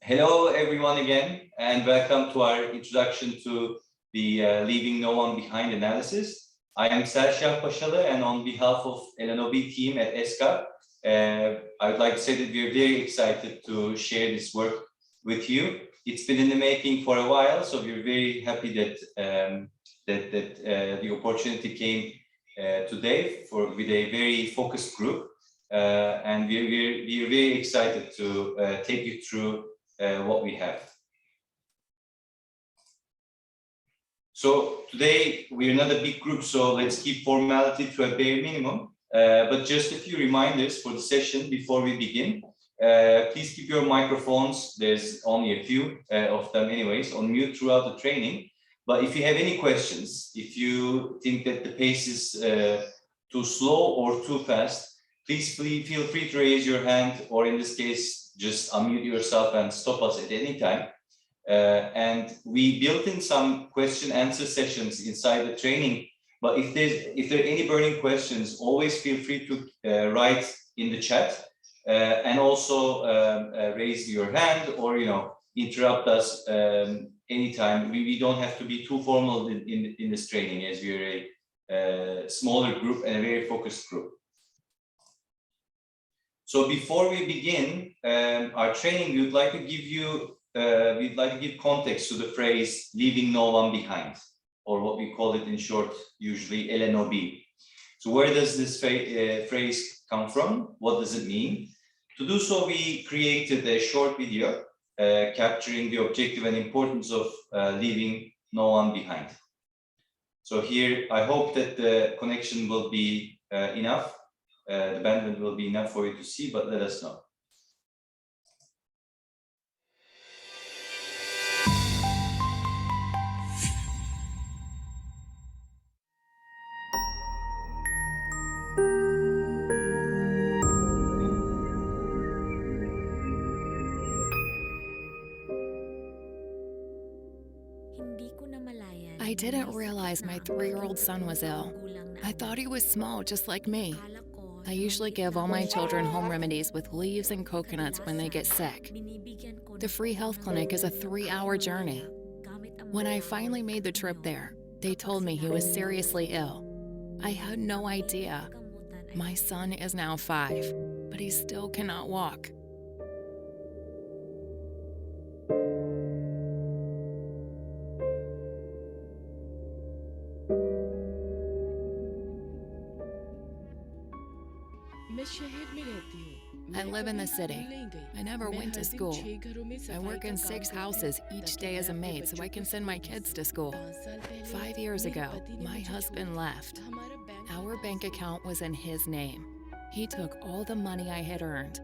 Hello, everyone, again, and welcome to our introduction to the Leaving No One Behind analysis. I am Selşah Paşalı, and on behalf of LNOB team at ESCAP, I would like to say that we are very excited to share this work with you. It's been in the making for a while, so we're very happy that the opportunity came today with a very focused group, and we're very excited to take you through what we have. So today we're not a big group, so let's keep formality to a bare minimum. But just a few reminders for the session before we begin. Please keep your microphones, there's only a few of them anyways, on mute throughout the training. But if you have any questions, if you think that the pace is too slow or too fast, please feel free to raise your hand, or in this case, just unmute yourself and stop us at any time. And we built in some question answer sessions inside the training. But if there are any burning questions, always feel free to write in the chat, and also raise your hand, or interrupt us anytime. We don't have to be too formal in this training, as we're a smaller group and a very focused group. So before we begin our training, we'd like to give context to the phrase "leaving no one behind," or what we call it in short, usually LNOB. So where does this phrase come from? What does it mean? To do so, we created a short video capturing the objective and importance of leaving no one behind. So here, I hope that the connection will be enough. The bandwidth will be enough for you to see, but let us know. I didn't realize my 3-year-old son was ill. I thought he was small, just like me. I usually give all my children home remedies with leaves and coconuts when they get sick. The free health clinic is a 3-hour journey. When I finally made the trip there, they told me he was seriously ill. I had no idea. My son is now 5, but he still cannot walk. I live in the city. I never went to school. I work in 6 houses each day as a maid so I can send my kids to school. 5 years ago, my husband left. Our bank account was in his name. He took all the money I had earned.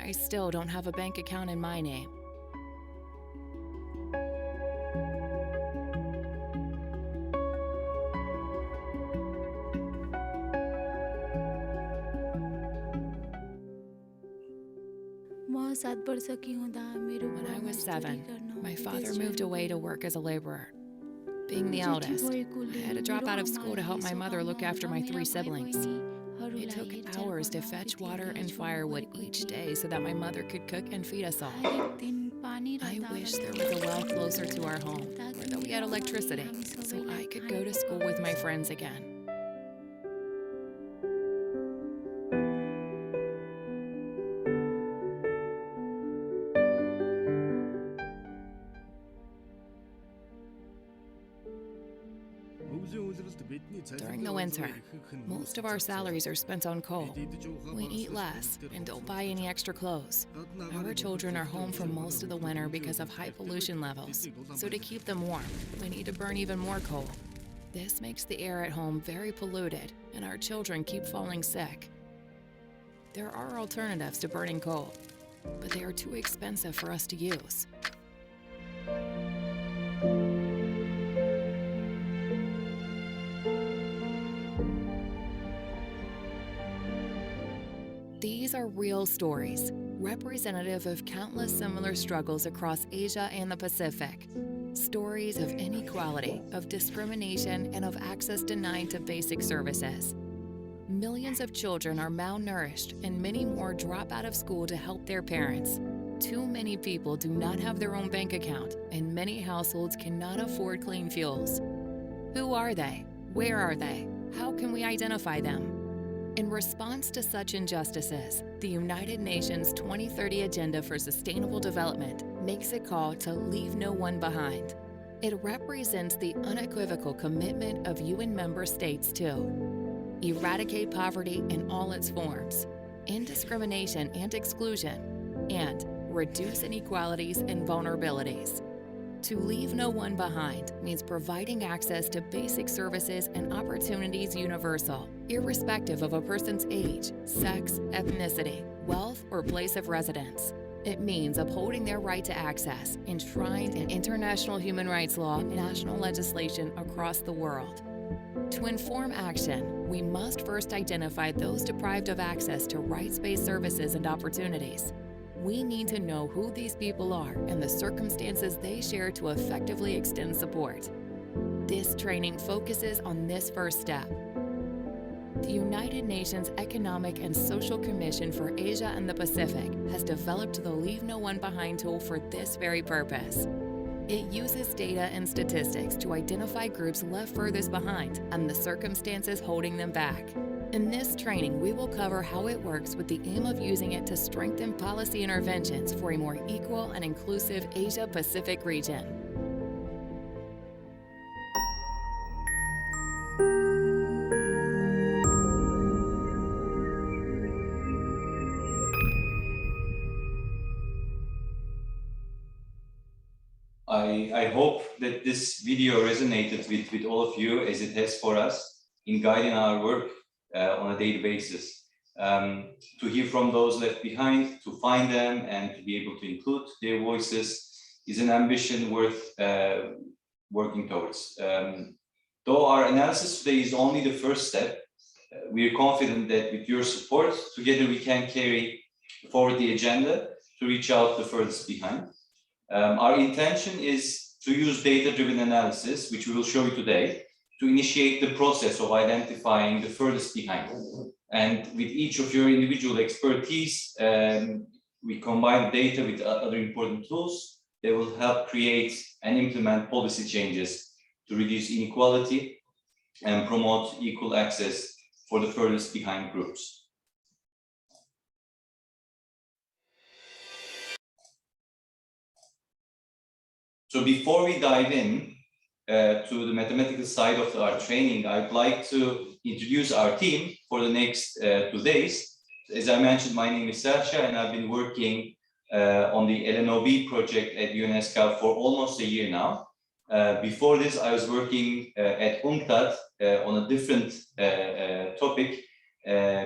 I still don't have a bank account in my name. When I was 7, my father moved away to work as a laborer. Being the eldest, I had to drop out of school to help my mother look after my 3 siblings. It took hours to fetch water and firewood each day so that my mother could cook and feed us all. I wish there was a well closer to our home, or that we had electricity, so I could go to school with my friends again. During the winter, most of our salaries are spent on coal. We eat less and don't buy any extra clothes. Our children are home for most of the winter because of high pollution levels. So to keep them warm, we need to burn even more coal. This makes the air at home very polluted, and our children keep falling sick. There are alternatives to burning coal, but they are too expensive for us to use. These are real stories, representative of countless similar struggles across Asia and the Pacific. Stories of inequality, of discrimination, and of access denied to basic services. Millions of children are malnourished, and many more drop out of school to help their parents. Too many people do not have their own bank account, and many households cannot afford clean fuels. Who are they? Where are they? How can we identify them? In response to such injustices, the United Nations 2030 Agenda for Sustainable Development makes a call to leave no one behind. It represents the unequivocal commitment of UN member states to eradicate poverty in all its forms, end discrimination and exclusion, and reduce inequalities and vulnerabilities. To leave no one behind means providing access to basic services and opportunities universal, irrespective of a person's age, sex, ethnicity, wealth, or place of residence. It means upholding their right to access, enshrined in international human rights law and national legislation across the world. To inform action, we must first identify those deprived of access to rights-based services and opportunities. We need to know who these people are and the circumstances they share to effectively extend support. This training focuses on this first step. The United Nations Economic and Social Commission for Asia and the Pacific has developed the Leave No One Behind tool for this very purpose. It uses data and statistics to identify groups left furthest behind and the circumstances holding them back. In this training, we will cover how it works with the aim of using it to strengthen policy interventions for a more equal and inclusive Asia-Pacific region. I hope that this video resonated with all of you as it has for us in guiding our work on a daily basis. To hear from those left behind, to find them and to be able to include their voices is an ambition worth working towards. Though our analysis today is only the first step, we are confident that with your support, together we can carry forward the agenda to reach out the furthest behind. Our intention is to use data-driven analysis, which we will show you today, to initiate the process of identifying the furthest behind. And with each of your individual expertise, we combine data with other important tools that will help create and implement policy changes to reduce inequality and promote equal access for the furthest behind groups. So before we dive in to the mathematical side of our training, I'd like to introduce our team for the next 2 days. As I mentioned, my name is Sercha, and I've been working on the LNOB project at UNESCAP for almost a year now. Before this, I was working at UNCTAD on a different topic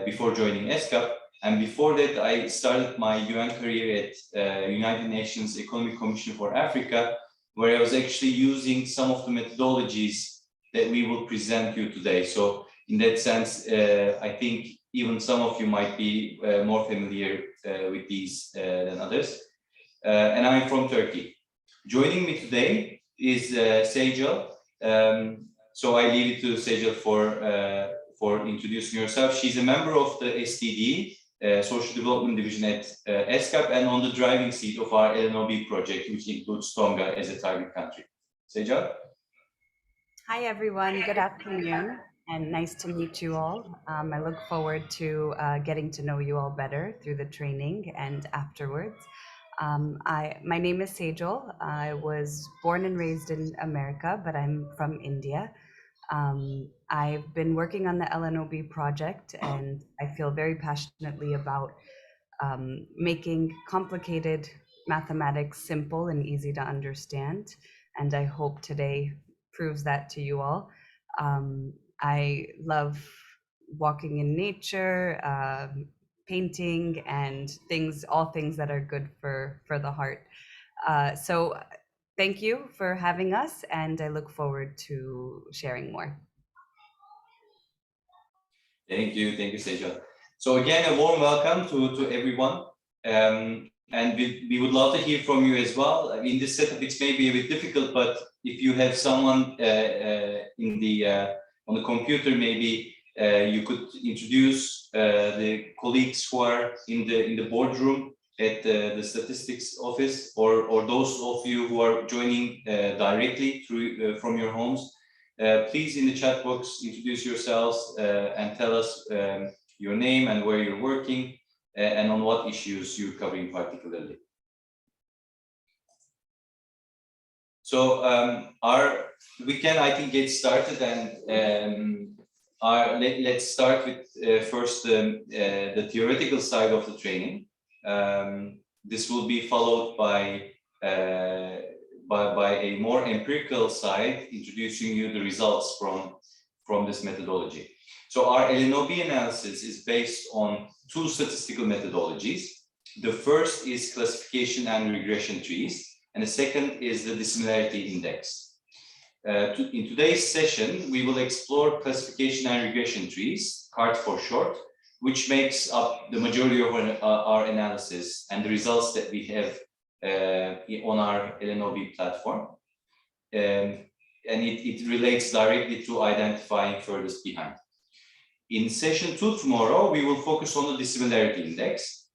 before joining ESCAP. And before that, I started my UN career at United Nations Economic Commission for Africa, where I was actually using some of the methodologies that we will present you today. So in that sense, I think even some of you might be more familiar with these than others. And I'm from Turkey. Joining me today is Sejal. So I leave it to Sejal for introducing herself. She's a member of the SDG, Social Development Division at ESCAP, and on the driving seat of our LNOB project, which includes Tonga as a target country. Sejal? Hi, everyone. Good afternoon, and nice to meet you all. I look forward to getting to know you all better through the training and afterwards. My name is Sejal. I was born and raised in America, but I'm from India. I've been working on the LNOB project, and I feel very passionately about making complicated mathematics simple and easy to understand. And I hope today proves that to you all. I love walking in nature, painting, and all things that are good for the heart. So thank you for having us, and I look forward to sharing more. Thank you, Sejal. So again, a warm welcome to everyone. And we would love to hear from you as well. In this setup, it's maybe a bit difficult, but if you have someone on the computer, maybe you could introduce the colleagues who are in the boardroom at the statistics office, or those of you who are joining directly through from your homes, please in the chat box introduce yourselves and tell us your name and where you're working and on what issues you're covering particularly. So we can, I think, get started, and let's start with first the theoretical side of the training. This will be followed by a more empirical side, introducing you the results from this methodology. So our LNOB analysis is based on two statistical methodologies. The first is classification and regression trees, and the second is the dissimilarity index. In today's session, we will explore classification and regression trees, CART for short, which makes up the majority of our analysis and the results that we have on our LNOB platform. And it relates directly to identifying furthest behind. In session 2 tomorrow, we will focus on the dissimilarity index.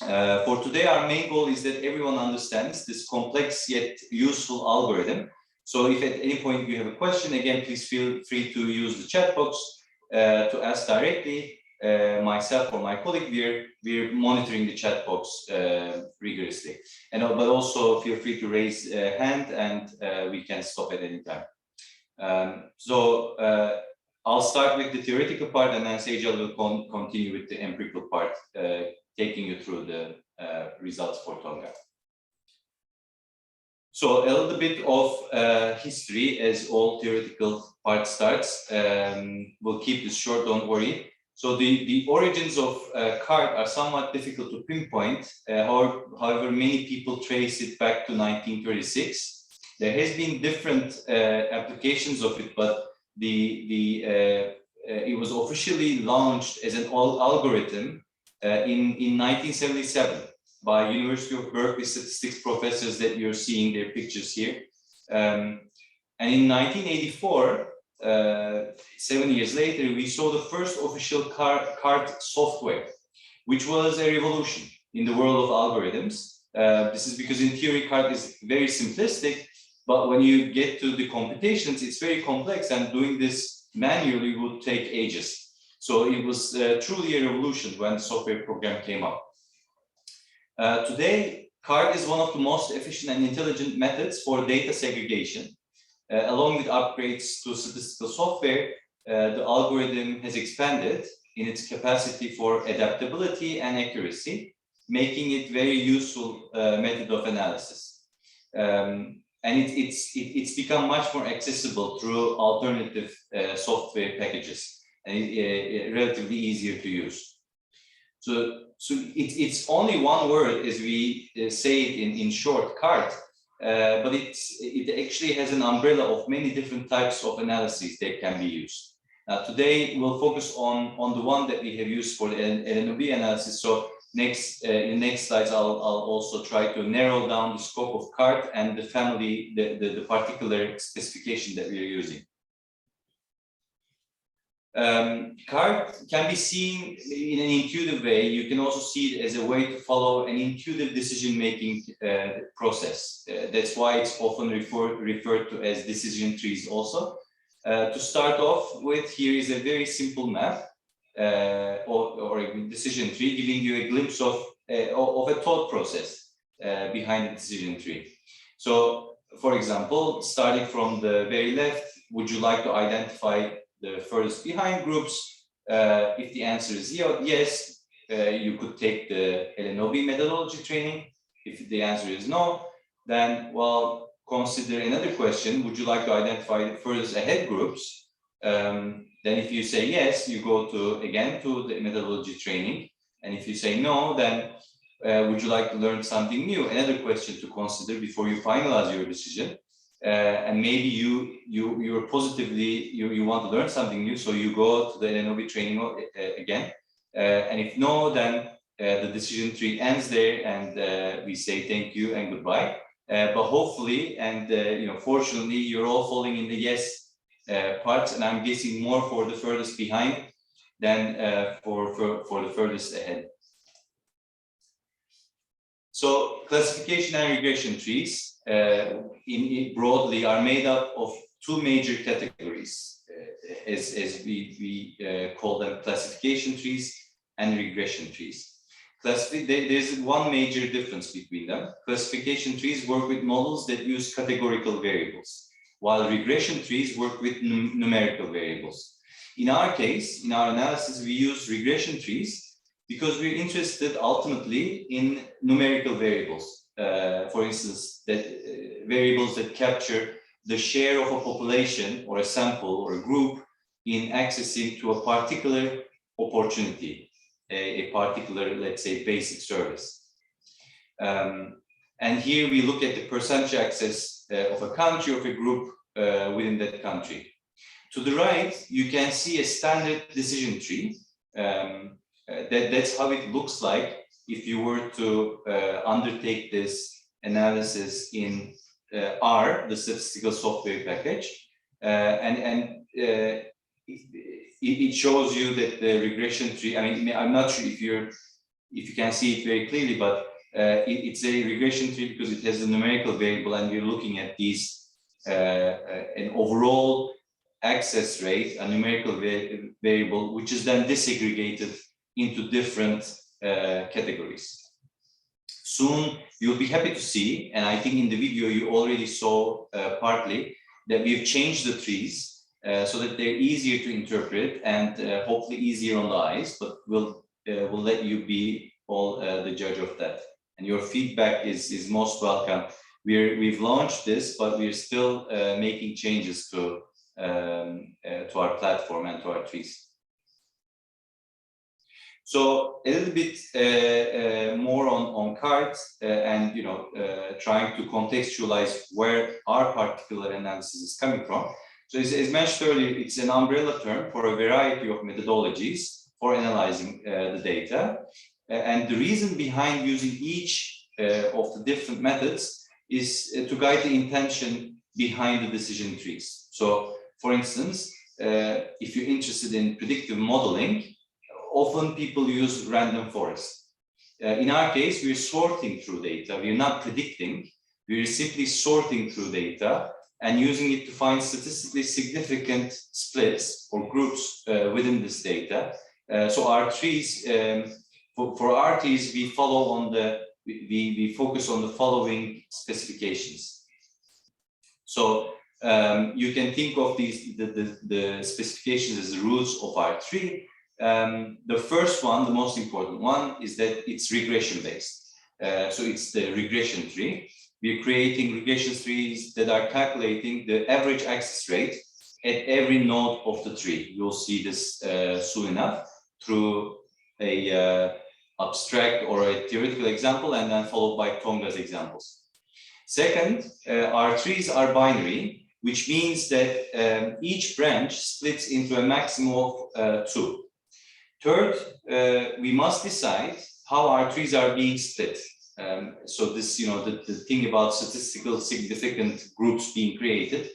For today, our main goal is that everyone understands this complex yet useful algorithm. So if at any point you have a question, again, please feel free to use the chat box to ask directly. Myself or my colleague, we're monitoring the chat box rigorously. But also feel free to raise a hand, and we can stop at any time. I'll start with the theoretical part, and then Sejal will continue with the empirical part, taking you through the results for Tonga. So a little bit of history, as all theoretical part starts. We'll keep this short, don't worry. So the origins of CART are somewhat difficult to pinpoint. However, many people trace it back to 1936. There has been different applications of it, but it was officially launched as an algorithm in 1977 by University of Berkeley statistics professors that you're seeing their pictures here. And in 1984, 7 years later, we saw the first official CART software, which was a revolution in the world of algorithms. This is because in theory, CART is very simplistic, but when you get to the computations, it's very complex, and doing this manually would take ages. So it was truly a revolution when the software program came up. Today, CART is one of the most efficient and intelligent methods for data segregation. Along with upgrades to statistical software, the algorithm has expanded in its capacity for adaptability and accuracy, making it very useful method of analysis. And it's become much more accessible through alternative software packages, and relatively easier to use. So it's only one word, as we say it in short, CART, but it actually has an umbrella of many different types of analyses that can be used. Today, we'll focus on the one that we have used for the LNOB analysis. So in the next slides, I'll also try to narrow down the scope of CART and the family, the particular specification that we are using. CART can be seen in an intuitive way. You can also see it as a way to follow an intuitive decision-making process. That's why it's often referred to as decision trees also. To start off with, here is a very simple map or a decision tree, giving you a glimpse of a thought process behind the decision tree. So, for example, starting from the very left, would you like to identify the furthest behind groups? If the answer is yes, you could take the LNOB methodology training. If the answer is no, then, well, consider another question. Would you like to identify the furthest ahead groups? Then if you say yes, you go again to the methodology training. And if you say no, then would you like to learn something new? Another question to consider before you finalize your decision. And maybe you're positively, you want to learn something new, so you go to the LNOB training again. And if no, then the decision tree ends there, and we say thank you and goodbye. But hopefully, and fortunately, you're all falling in the yes parts, and I'm guessing more for the furthest behind than for the furthest ahead. So classification and regression trees broadly are made up of two major categories, as we call them, classification trees and regression trees. There's one major difference between them. Classification trees work with models that use categorical variables, while regression trees work with numerical variables. In our case, in our analysis, we use regression trees because we're interested ultimately in numerical variables. For instance, variables that capture the share of a population or a sample or a group in accessing to a particular opportunity, a particular, let's say, basic service. And here we look at the percentage access of a country, of a group within that country. To the right, you can see a standard decision tree. That's how it looks like if you were to undertake this analysis in R, the statistical software package. It shows you that the regression tree, I mean, I'm not sure if you can see it very clearly, but it's a regression tree because it has a numerical variable, and we're looking at these an overall access rate, a numerical variable, which is then disaggregated into different categories. Soon you'll be happy to see, and I think in the video you already saw partly, that we've changed the trees so that they're easier to interpret and hopefully easier on the eyes, but we'll let you be all the judge of that. And your feedback is most welcome. We've launched this, but we're still making changes to our platform and to our trees. So a little bit more on cards and trying to contextualize where our particular analysis is coming from. So as mentioned earlier, it's an umbrella term for a variety of methodologies for analyzing the data. And the reason behind using each of the different methods is to guide the intention behind the decision trees. So for instance, if you're interested in predictive modeling, often people use random forest. In our case, we're sorting through data. We're not predicting. We're simply sorting through data and using it to find statistically significant splits or groups within this data. So our trees, for our trees, we follow on we focus on the following specifications. So you can think of the specifications as the roots of our tree. The first one, the most important one, is that it's regression based. So it's the regression tree. We're creating regression trees that are calculating the average access rate at every node of the tree. You'll see this soon enough through a abstract or a theoretical example, and then followed by Tonga's examples. Second, our trees are binary, which means that each branch splits into a maximum of 2. Third, we must decide how our trees are being split. So this, the thing about statistical significant groups being created.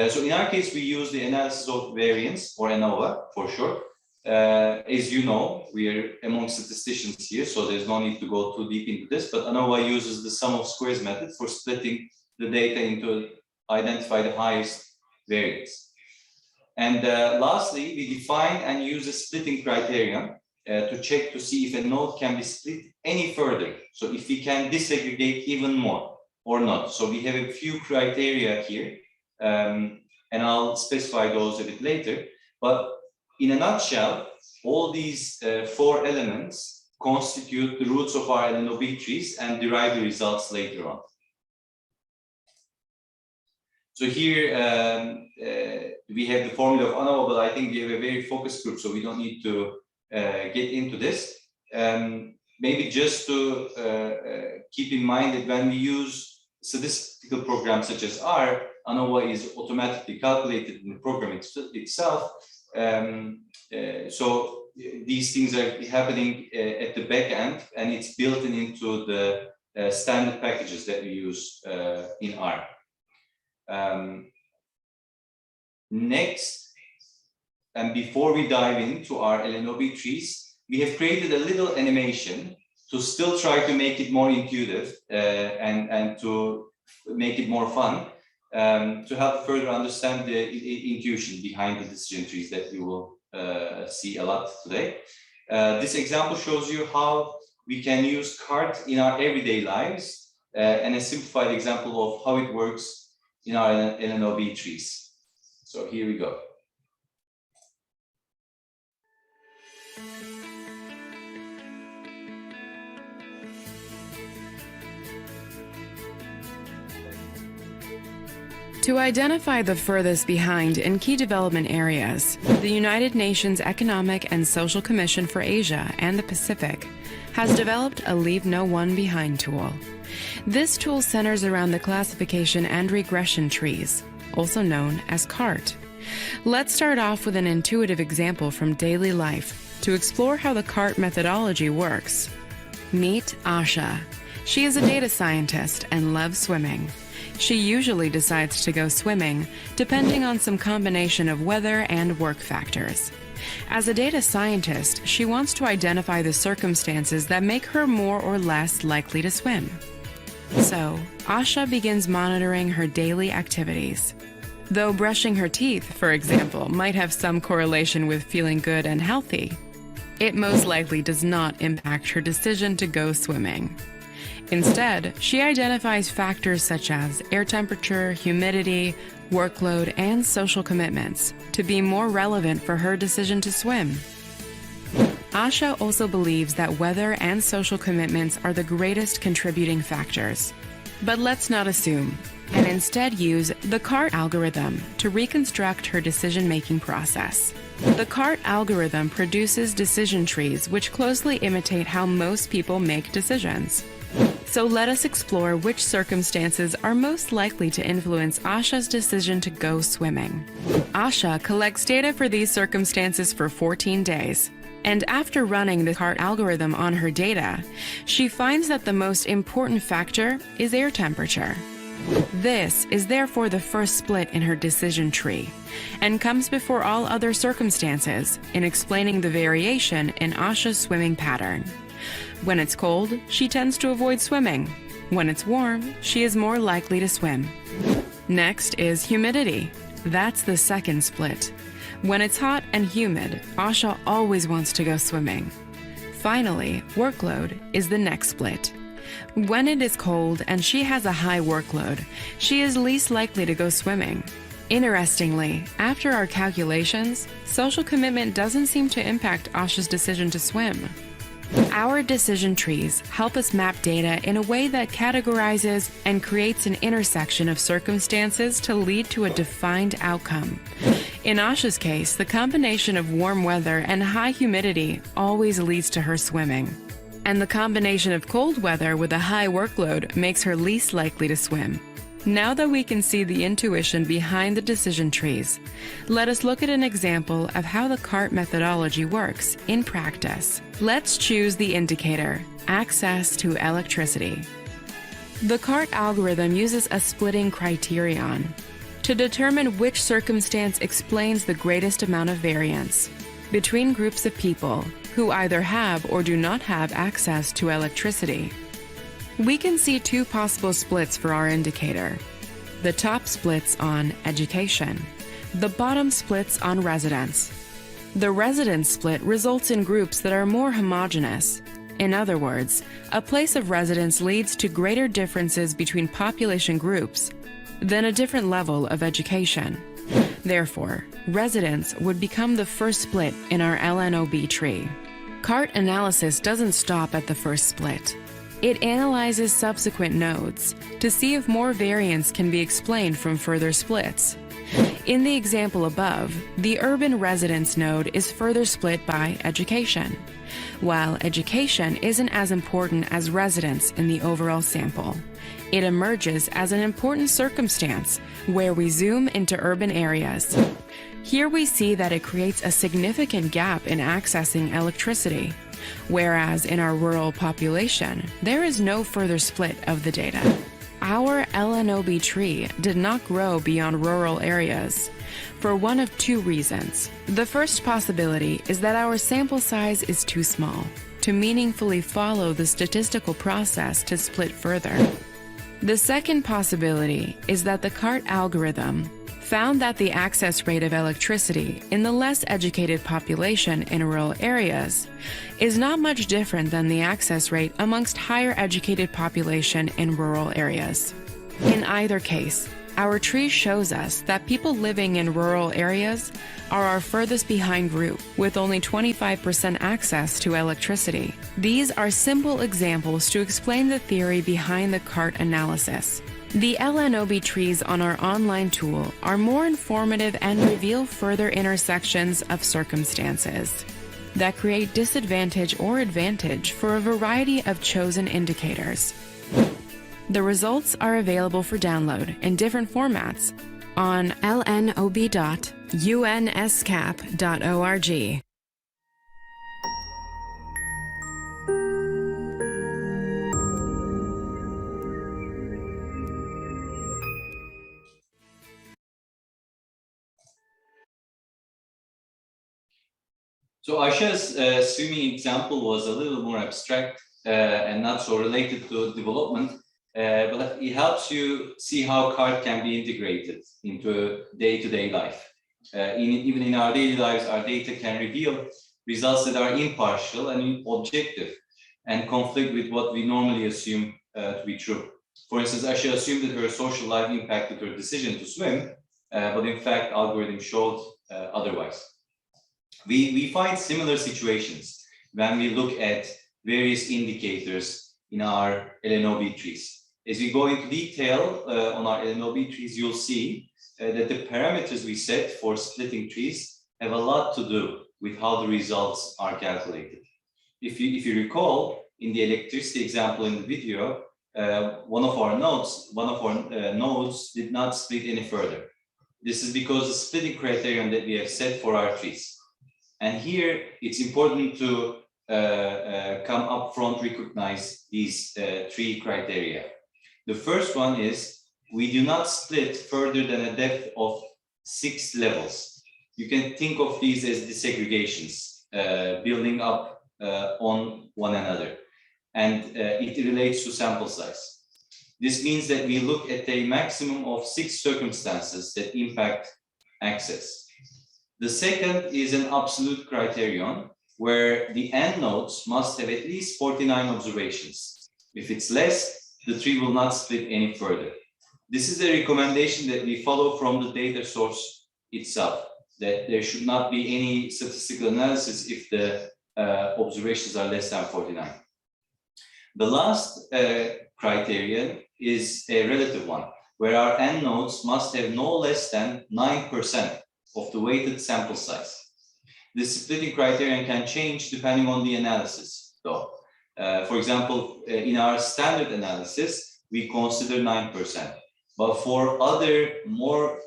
So in our case, we use the analysis of variance, or ANOVA for short. As you know, we are among statisticians here, so there's no need to go too deep into this, but ANOVA uses the sum of squares method for splitting the data into identify the highest variance. And lastly, we define and use a splitting criterion to check to see if a node can be split any further. So if we can disaggregate even more or not. So we have a few criteria here, and I'll specify those a bit later. But in a nutshell, all these 4 elements constitute the roots of our LNOB trees and derive the results later on. So here we have the formula of ANOVA, but I think we have a very focused group, so we don't need to get into this. Maybe just to keep in mind that when we use statistical programs such as R, ANOVA is automatically calculated in the program itself. So these things are happening at the back end, and it's built into the standard packages that we use in R. Next, and before we dive into our LNOB trees, we have created a little animation to still try to make it more intuitive and to make it more fun, to help further understand the intuition behind the decision trees that you will see a lot today. This example shows you how we can use CART in our everyday lives, and a simplified example of how it works in our LNOB trees. So here we go. To identify the furthest behind in key development areas, the United Nations Economic and Social Commission for Asia and the Pacific has developed a Leave No One Behind tool. This tool centers around the classification and regression trees, also known as CART. Let's start off with an intuitive example from daily life to explore how the CART methodology works. Meet Asha. She is a data scientist and loves swimming. She usually decides to go swimming, depending on some combination of weather and work factors. As a data scientist, she wants to identify the circumstances that make her more or less likely to swim. So, Asha begins monitoring her daily activities. Though brushing her teeth, for example, might have some correlation with feeling good and healthy, it most likely does not impact her decision to go swimming. Instead, she identifies factors such as air temperature, humidity, workload, and social commitments to be more relevant for her decision to swim. Asha also believes that weather and social commitments are the greatest contributing factors. But let's not assume, and instead use the CART algorithm to reconstruct her decision-making process. The CART algorithm produces decision trees which closely imitate how most people make decisions. So let us explore which circumstances are most likely to influence Asha's decision to go swimming. Asha collects data for these circumstances for 14 days. And after running the CART algorithm on her data, she finds that the most important factor is air temperature. This is therefore the first split in her decision tree, and comes before all other circumstances in explaining the variation in Asha's swimming pattern. When it's cold, she tends to avoid swimming. When it's warm, she is more likely to swim. Next is humidity. That's the second split. When it's hot and humid, Asha always wants to go swimming. Finally, workload is the next split. When it is cold and she has a high workload, she is least likely to go swimming. Interestingly, after our calculations, social commitment doesn't seem to impact Asha's decision to swim. Our decision trees help us map data in a way that categorizes and creates an intersection of circumstances to lead to a defined outcome. In Asha's case, the combination of warm weather and high humidity always leads to her swimming. And the combination of cold weather with a high workload makes her least likely to swim. Now that we can see the intuition behind the decision trees, let us look at an example of how the CART methodology works in practice. Let's choose the indicator, access to electricity. The CART algorithm uses a splitting criterion to determine which circumstance explains the greatest amount of variance between groups of people who either have or do not have access to electricity. We can see two possible splits for our indicator. The top splits on education. The bottom splits on residence. The residence split results in groups that are more homogeneous. In other words, a place of residence leads to greater differences between population groups than a different level of education. Therefore, residence would become the first split in our LNOB tree. CART analysis doesn't stop at the first split. It analyzes subsequent nodes to see if more variance can be explained from further splits. In the example above, the urban residence node is further split by education, while education isn't as important as residence in the overall sample. It emerges as an important circumstance where we zoom into urban areas. Here we see that it creates a significant gap in accessing electricity, whereas in our rural population, there is no further split of the data. our LNOB tree did not grow beyond rural areas for one of two reasons. The first possibility is that our sample size is too small to meaningfully follow the statistical process to split further. The second possibility is that the CART algorithm found that the access rate of electricity in the less educated population in rural areas is not much different than the access rate amongst higher educated population in rural areas. In either case, our tree shows us that people living in rural areas are our furthest behind group, with only 25% access to electricity. These are simple examples to explain the theory behind the CART analysis. The LNOB trees on our online tool are more informative and reveal further intersections of circumstances that create disadvantage or advantage for a variety of chosen indicators. The results are available for download in different formats on lnob.unescap.org. So Aisha's swimming example was a little more abstract and not so related to development, but it helps you see how CART can be integrated into day-to-day life. Even in our daily lives, our data can reveal results that are impartial and objective and conflict with what we normally assume to be true. For instance, Aisha assumed that her social life impacted her decision to swim, but in fact, algorithm showed otherwise. We find similar situations when we look at various indicators in our LNOB trees. As we go into detail on our LNOB trees, you'll see that the parameters we set for splitting trees have a lot to do with how the results are calculated. If you recall, in the electricity example in the video, one of our nodes did not split any further. This is because the splitting criterion that we have set for our trees. And here, it's important to come up front, recognize these three criteria. The first one is we do not split further than a depth of 6 levels. You can think of these as disaggregations, building up on one another. And it relates to sample size. This means that we look at a maximum of 6 circumstances that impact access. The second is an absolute criterion where the end nodes must have at least 49 observations. If it's less, the tree will not split any further. This is a recommendation that we follow from the data source itself, that there should not be any statistical analysis if the observations are less than 49. The last criterion is a relative one, where our end nodes must have no less than 9% of the weighted sample size. This splitting criterion can change depending on the analysis, though. For example, in our standard analysis, we consider 9%. But for other more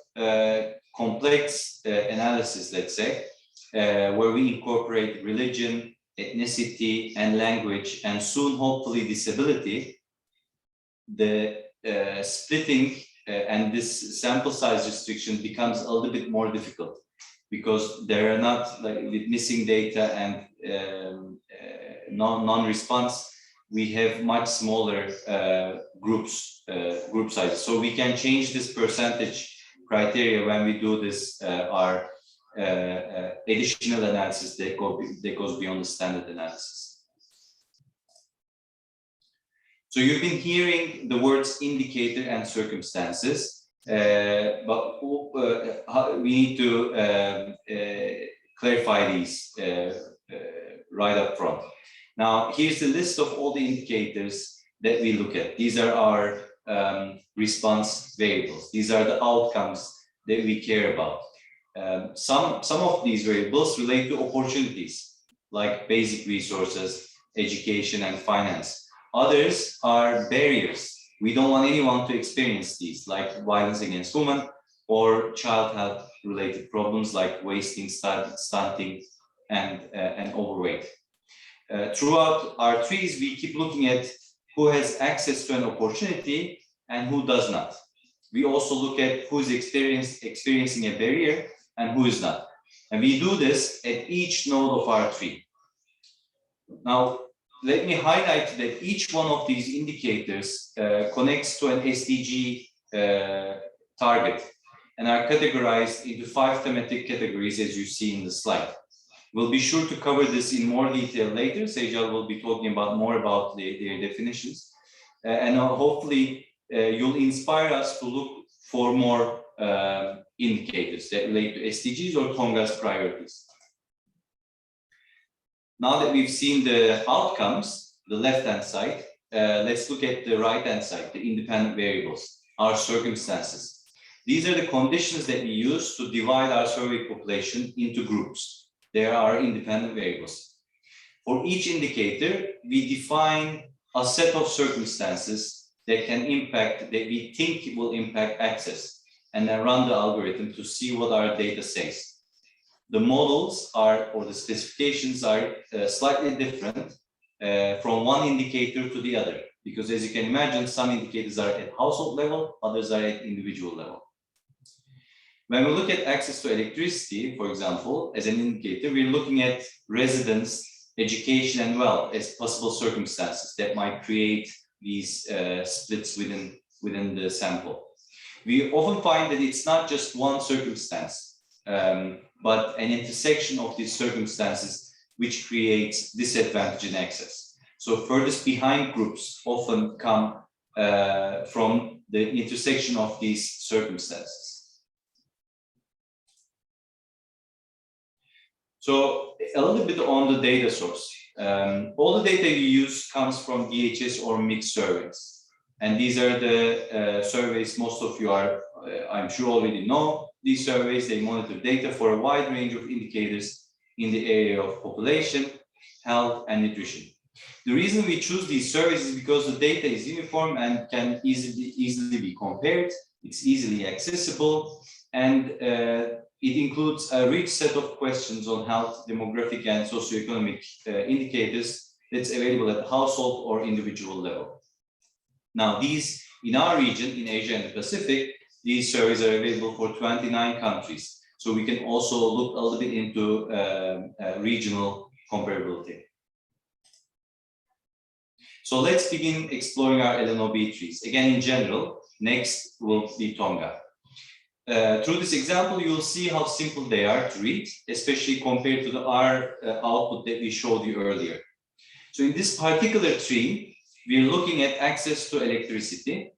complex analysis, let's say, where we incorporate religion, ethnicity, and language, and soon, hopefully, disability, the splitting and this sample size restriction becomes a little bit more difficult because there are not, like with missing data and non-response, we have much smaller group sizes. So we can change this percentage criteria when we do this, our additional analysis that goes beyond the standard analysis. So you've been hearing the words indicator and circumstances, but we need to clarify these right up front. Now, here's the list of all the indicators that we look at. These are our response variables. These are the outcomes that we care about. Some of these variables relate to opportunities, like basic resources, education, and finance. Others are barriers. We don't want anyone to experience these, like violence against women or child health related problems like wasting, stunting, and overweight. Throughout our trees, we keep looking at who has access to an opportunity and who does not. We also look at who is experiencing a barrier and who is not. And we do this at each node of our tree. Now, let me highlight that each one of these indicators connects to an SDG target and are categorized into 5 thematic categories, as you see in the slide. We'll be sure to cover this in more detail later. Sejal will be talking more about their definitions. And hopefully you'll inspire us to look for more indicators that relate to SDGs or Tonga's priorities. Now that we've seen the outcomes, the left-hand side, let's look at the right-hand side, the independent variables, our circumstances. These are the conditions that we use to divide our survey population into groups. There are independent variables. For each indicator, we define a set of circumstances that can impact, that we think will impact access, and then run the algorithm to see what our data says. The models are, or the specifications are slightly different from one indicator to the other, because as you can imagine, some indicators are at household level, others are at individual level. When we look at access to electricity, for example, as an indicator, we're looking at residence, education, and wealth as possible circumstances that might create these splits within the sample. We often find that it's not just one circumstance, but an intersection of these circumstances which creates disadvantage in access. So furthest behind groups often come from the intersection of these circumstances. So a little bit on the data source. All the data you use comes from DHS or mixed surveys. And these are the surveys most of you are, I'm sure, already know. These surveys, they monitor data for a wide range of indicators in the area of population, health, and nutrition. The reason we choose these surveys is because the data is uniform and can easily be compared. It's easily accessible, and it includes a rich set of questions on health, demographic, and socioeconomic indicators that's available at the household or individual level. Now, these, in our region, in Asia and the Pacific, these surveys are available for 29 countries. So we can also look a little bit into regional comparability. So let's begin exploring our LNOB trees. Again, in general, next will be Tonga. Through this example, you will see how simple they are to read, especially compared to the R output that we showed you earlier. So in this particular tree, we're looking at access to electricity.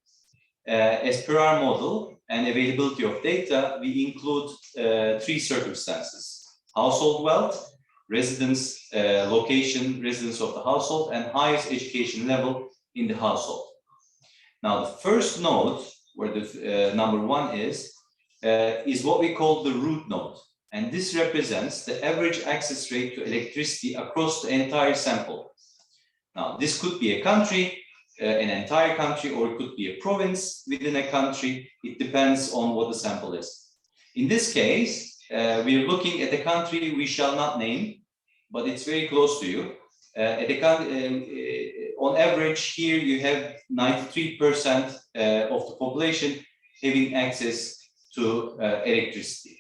As per our model and availability of data, we include 3 circumstances: household wealth, residence location, residence of the household, and highest education level in the household. Now, the first node, where the number 1 is what we call the root node. And this represents the average access rate to electricity across the entire sample. Now, this could be a country, an entire country, or it could be a province within a country. It depends on what the sample is. In this case, we're looking at a country we shall not name, but it's very close to you. On average, here you have 93% of the population having access to electricity.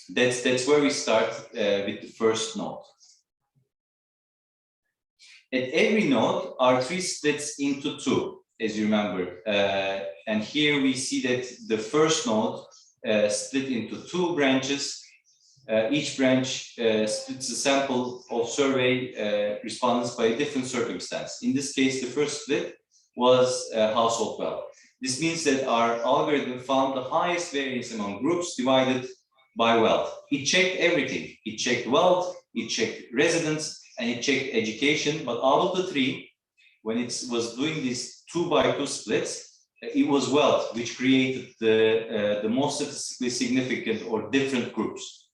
That's where we start with the first node. At every node, our tree splits into 2, as you remember. And here we see that the first node split into 2 branches. Each branch splits a sample of survey respondents by a different circumstance. In this case, the first split was household wealth. This means that our algorithm found the highest variance among groups divided by wealth. It checked everything. It checked wealth, it checked residence, and it checked education. But out of the 3, when it was doing these 2-by-2 splits, it was wealth which created the most statistically significant or different groups.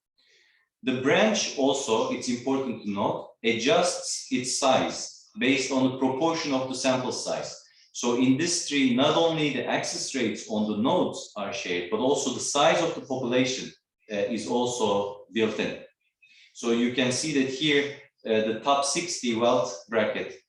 The branch also, it's important to note, adjusts its size based on the proportion of the sample size. So in this tree, not only the access rates on the nodes are shared, but also the size of the population is also built in. So you can see that here, the top 60 wealth bracket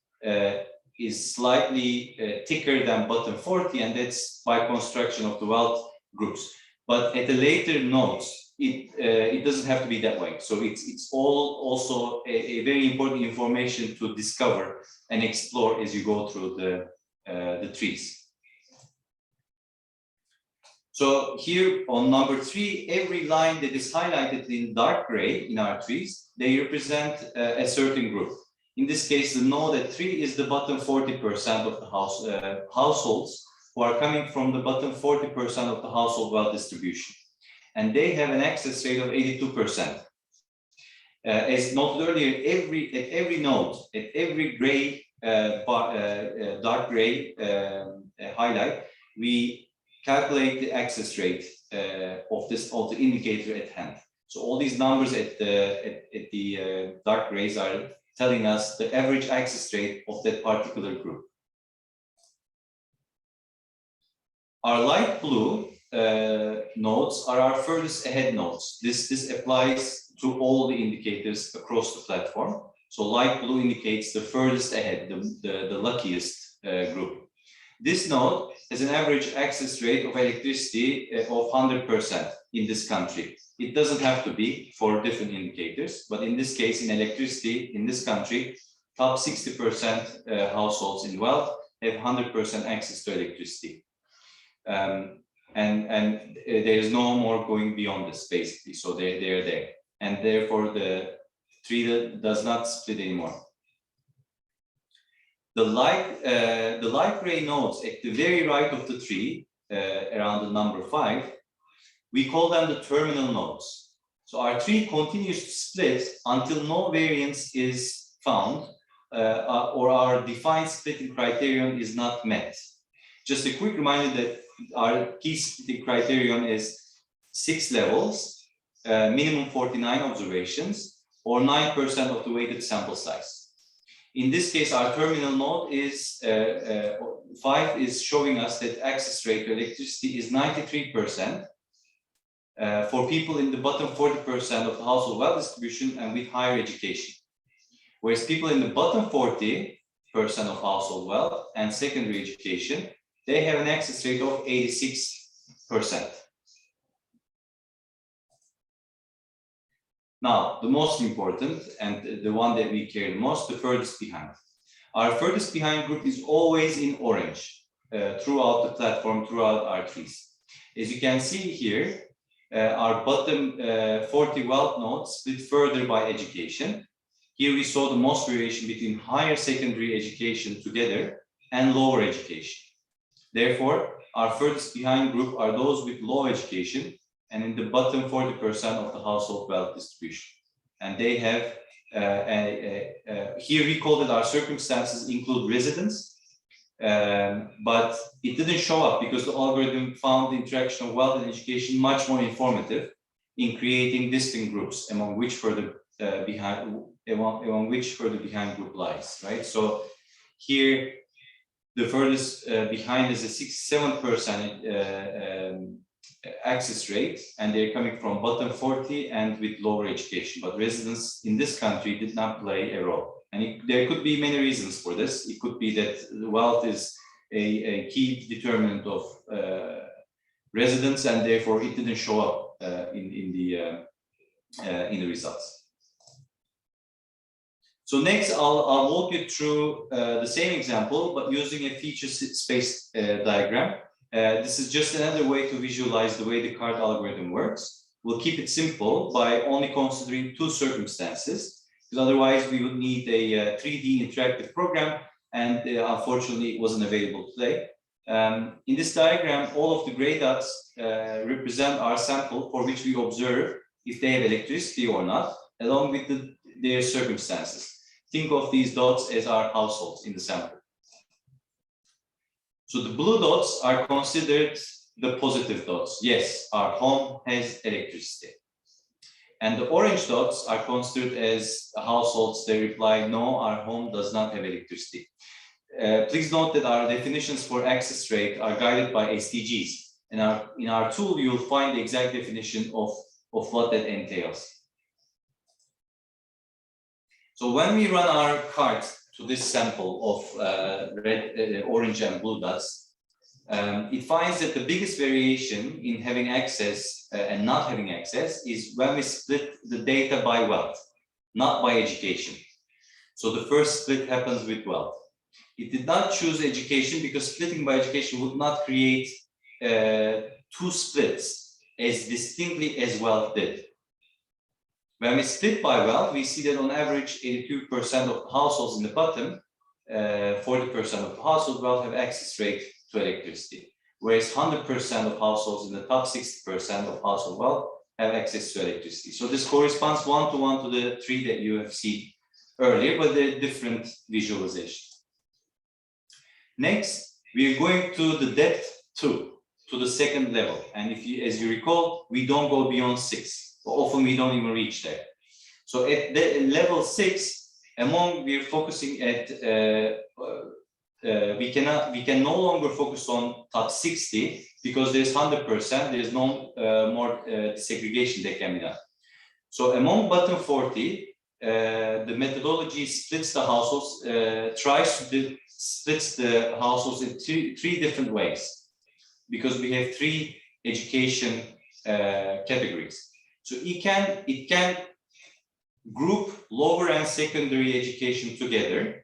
is slightly thicker than bottom 40, and that's by construction of the wealth groups. But at the later nodes, it doesn't have to be that way. So it's all also a very important information to discover and explore as you go through the trees. So here on number 3, every line that is highlighted in dark gray in our trees, they represent a certain group. In this case, the node at 3 is the bottom 40% of the households who are coming from the bottom 40% of the household wealth distribution. And they have an access rate of 82%. As noted earlier, at every node, at every gray, dark gray highlight, we calculate the access rate of the indicator at hand. So all these numbers at the dark grays are telling us the average access rate of that particular group. Our light blue nodes are our furthest ahead nodes. This applies to all the indicators across the platform. So light blue indicates the furthest ahead, the luckiest group. This node has an average access rate of electricity of 100% in this country. It doesn't have to be for different indicators, but in this case, in electricity, in this country, top 60% households in wealth have 100% access to electricity. And there is no more going beyond this, basically. So they're there. And therefore, the tree does not split anymore. The light gray nodes at the very right of the tree, around the number 5, we call them the terminal nodes. So our tree continues to split until no variance is found or our defined splitting criterion is not met. Just a quick reminder that our key splitting criterion is 6 levels, minimum 49 observations, or 9% of the weighted sample size. In this case, our terminal node is 5 is showing us that access rate to electricity is 93% for people in the bottom 40% of the household wealth distribution and with higher education. Whereas people in the bottom 40% of household wealth and secondary education, they have an access rate of 86%. Now, the most important and the one that we care the most, the furthest behind. Our furthest behind group is always in orange throughout the platform, throughout our trees. As you can see here, our bottom 40 wealth nodes split further by education. Here we saw the most variation between higher secondary education together and lower education. Therefore, our furthest behind group are those with low education and in the bottom 40% of the household wealth distribution. And they have, here we call that our circumstances include residence, but it didn't show up because the algorithm found the interaction of wealth and education much more informative in creating distinct groups among which further behind group lies, right? So here, the furthest behind is a 67% access rate, and they're coming from bottom 40 and with lower education. But residents in this country did not play a role. And there could be many reasons for this. It could be that wealth is a key determinant of residents, and therefore it didn't show up in the results. So next, I'll walk you through the same example, but using a feature space diagram. This is just another way to visualize the way the card algorithm works. We'll keep it simple by only considering 2 circumstances, because otherwise we would need a 3D interactive program, and unfortunately it wasn't available today. In this diagram, all of the gray dots represent our sample for which we observe if they have electricity or not, along with their circumstances. Think of these dots as our households in the sample. So the blue dots are considered the positive dots. Yes, our home has electricity. And the orange dots are considered as households. They reply, no, our home does not have electricity. Please note that our definitions for access rate are guided by SDGs. And in our tool, you'll find the exact definition of what that entails. So when we run our cards to this sample of red, orange and blue dots, it finds that the biggest variation in having access and not having access is when we split the data by wealth, not by education. So the first split happens with wealth. It did not choose education because splitting by education would not create two splits as distinctly as wealth did. When we split by wealth, we see that on average, 82% of households in the bottom, 40% of household wealth have access rate to electricity, whereas 100% of households in the top 60% of household wealth have access to electricity. So this corresponds one-to-one to the tree that you have seen earlier, but they're different visualizations. Next, we are going to the depth 2, to the second level. And if you, as you recall, we don't go beyond 6. Often we don't even reach there. So at the level 6, we're focusing at we can no longer focus on top 60 because there's 100%. There's no more segregation that can be done. So among bottom 40, the methodology splits the households, splits the households in three different ways, because we have 3 education categories. So it can group lower and secondary education together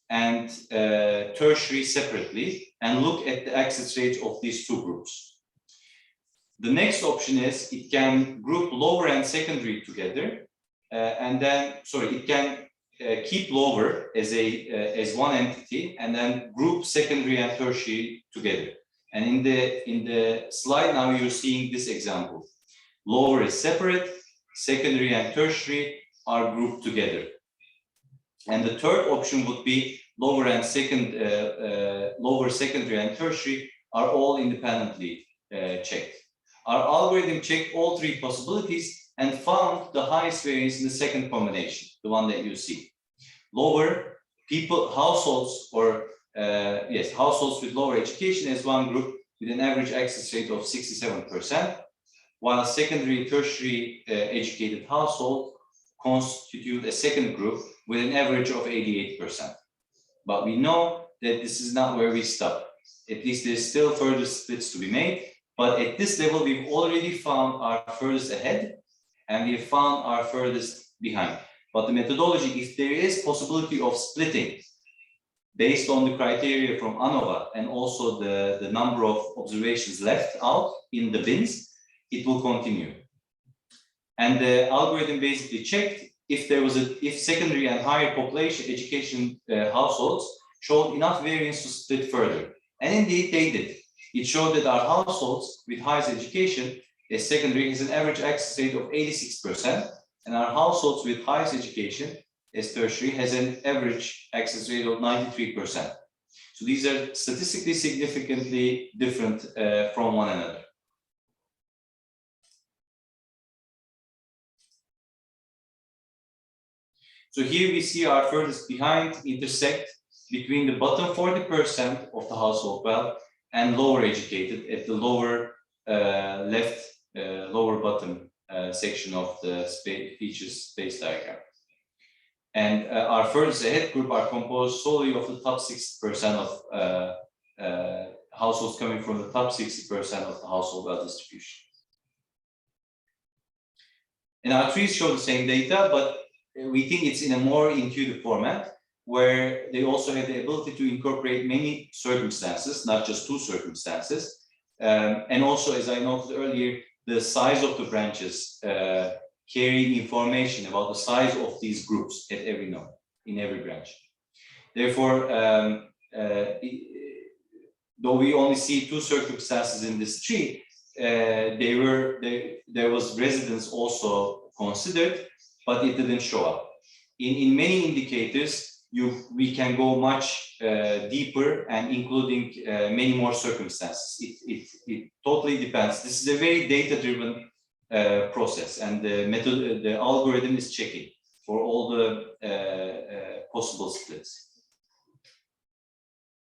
and tertiary separately and look at the access rates of these 2 groups. The next option is it can group lower and secondary together it can keep lower as one entity and then group secondary and tertiary together. And in the slide now you're seeing this example. Lower is separate, secondary and tertiary are grouped together. And the third option would be lower, secondary and tertiary are all independently checked. Our algorithm checked all 3 possibilities and found the highest variance in the second combination, the one that you see. Lower households with lower education as one group with an average access rate of 67%. While secondary, tertiary educated households constitute a second group with an average of 88%. But we know that this is not where we stop. At least there's still further splits to be made. But at this level, we've already found our furthest ahead and we have found our furthest behind. But the methodology, if there is possibility of splitting based on the criteria from ANOVA and also the number of observations left out in the bins, it will continue. And the algorithm basically checked if secondary and higher population education households showed enough variance to split further. And indeed they did. It showed that our households with highest education as secondary has an average access rate of 86%, and our households with highest education as tertiary has an average access rate of 93%. So these are statistically significantly different from one another. So here we see our furthest behind intersect between the bottom 40% of the household wealth and lower educated at the lower lower bottom section of the features space diagram. And our furthest ahead group are composed solely of the top 60% of households coming from the top 60% of the household wealth distribution. And our trees show the same data, but we think it's in a more intuitive format where they also have the ability to incorporate many circumstances, not just 2 circumstances. And also, as I noted earlier, the size of the branches carry information about the size of these groups at every node, in every branch. Therefore, though we only see 2 circumstances in this tree, there was residence also considered, but it didn't show up. In many indicators, we can go much deeper and including many more circumstances. It totally depends. This is a very data-driven process, and the algorithm is checking for all the possible splits.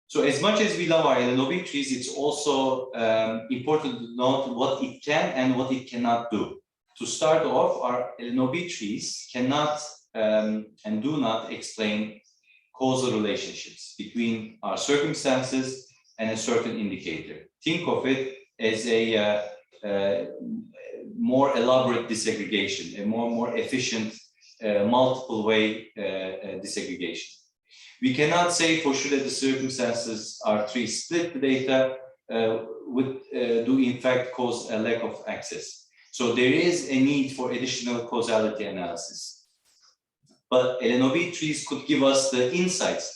So as much as we love our LNOB trees, it's also important to note what it can and what it cannot do. To start off, our LNOB trees cannot and do not explain causal relationships between our circumstances and a certain indicator. Think of it as a more elaborate disaggregation, a more efficient multiple way disaggregation. We cannot say for sure that the circumstances are tree split. The data would do in fact cause a lack of access. So there is a need for additional causality analysis. But LNOB trees could give us the insights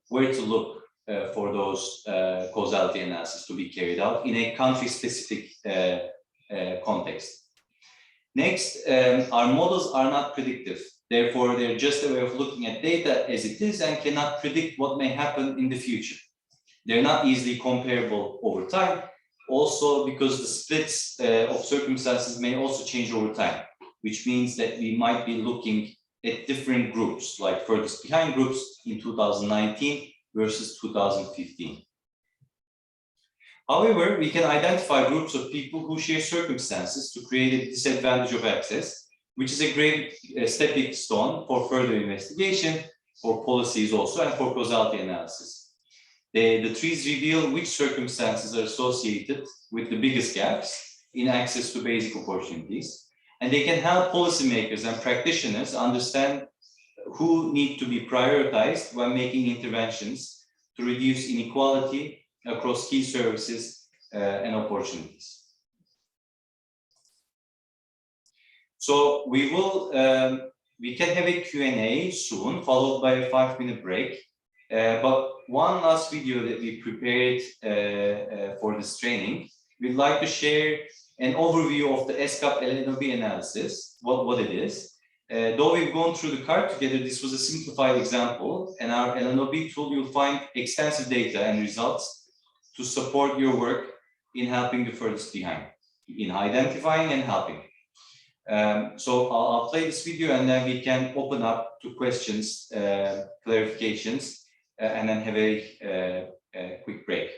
where to look for those causality analysis to be carried out in a country-specific context. Next, our models are not predictive. Therefore, they're just a way of looking at data as it is and cannot predict what may happen in the future. They're not easily comparable over time, also because the splits of circumstances may also change over time, which means that we might be looking at different groups, like furthest behind groups in 2019 versus 2015. However, we can identify groups of people who share circumstances to create a disadvantage of access, which is a great stepping stone for further investigation, for policies also, and for causality analysis. The trees reveal which circumstances are associated with the biggest gaps in access to basic opportunities, and they can help policymakers and practitioners understand who need to be prioritized when making interventions to reduce inequality across key services and opportunities. So we can have a Q&A soon, followed by a 5-minute break. But one last video that we prepared for this training, we'd like to share an overview of the ESCAP LNOB analysis, what it is. Though we've gone through the card together, this was a simplified example, and our LNOB tool, you'll find extensive data and results to support your work in helping the furthest behind, in identifying and helping. So I'll play this video and then we can open up to questions, clarifications, and then have a quick break.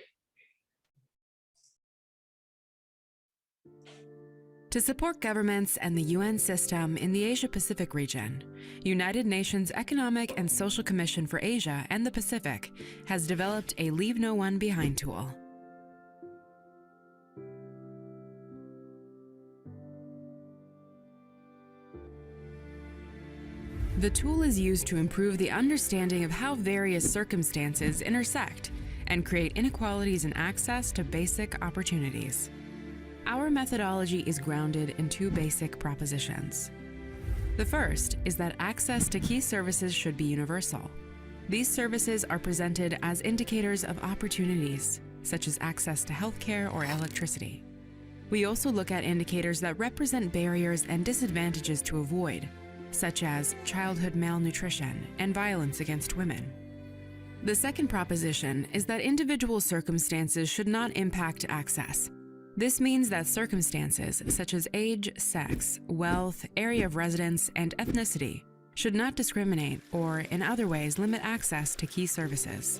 To support governments and the UN system in the Asia-Pacific region, United Nations Economic and Social Commission for Asia and the Pacific has developed a Leave No One Behind tool. The tool is used to improve the understanding of how various circumstances intersect and create inequalities in access to basic opportunities. Our methodology is grounded in 2 basic propositions. The first is that access to key services should be universal. These services are presented as indicators of opportunities, such as access to healthcare or electricity. We also look at indicators that represent barriers and disadvantages to avoid, such as childhood malnutrition and violence against women. The second proposition is that individual circumstances should not impact access. This means that circumstances such as age, sex, wealth, area of residence, and ethnicity should not discriminate or in other ways limit access to key services.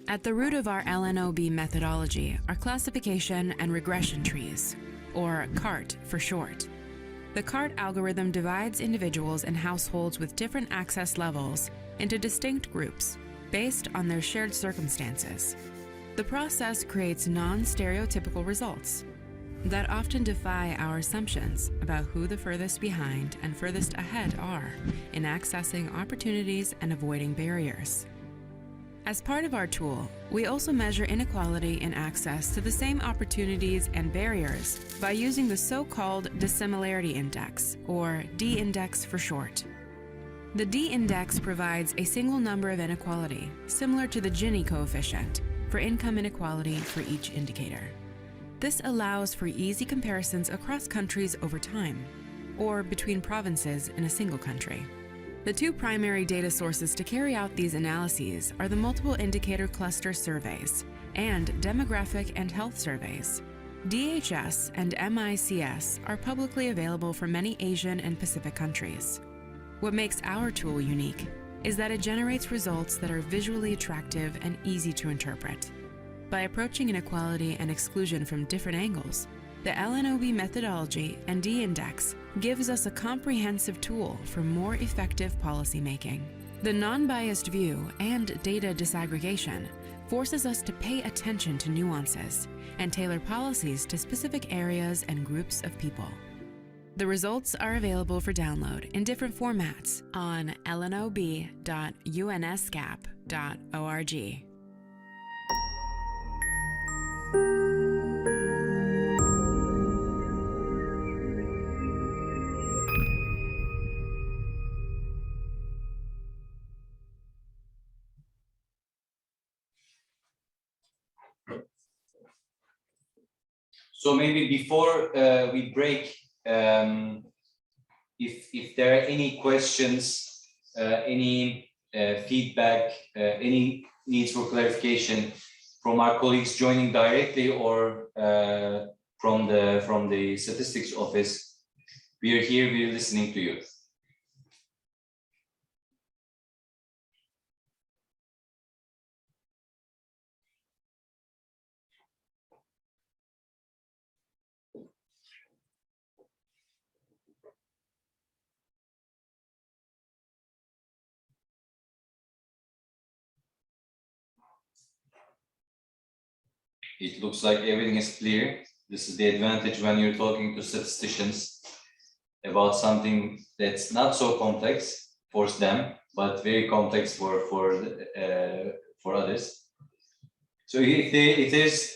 At the root of our LNOB methodology are classification and regression trees, or CART for short. The CART algorithm divides individuals and households with different access levels into distinct groups based on their shared circumstances. The process creates non-stereotypical results that often defy our assumptions about who the furthest behind and furthest ahead are in accessing opportunities and avoiding barriers. As part of our tool, we also measure inequality in access to the same opportunities and barriers by using the so-called dissimilarity index, or D-index for short. The D-index provides a single number of inequality, similar to the Gini coefficient, for income inequality for each indicator. This allows for easy comparisons across countries over time, or between provinces in a single country. The 2 primary data sources to carry out these analyses are the multiple indicator cluster surveys and demographic and health surveys. DHS and MICS are publicly available for many Asian and Pacific countries. What makes our tool unique is that it generates results that are visually attractive and easy to interpret. By approaching inequality and exclusion from different angles, the LNOB methodology and D-index gives us a comprehensive tool for more effective policymaking. The non-biased view and data disaggregation forces us to pay attention to nuances and tailor policies to specific areas and groups of people. The results are available for download in different formats on lnob.unescap.org. So maybe before we break, if there are any questions, any feedback, any needs for clarification from our colleagues joining directly or from the statistics office, we are here, we are listening to you. It looks like everything is clear. This is the advantage when you're talking to statisticians about something that's not so complex for them, but very complex for others. So if there's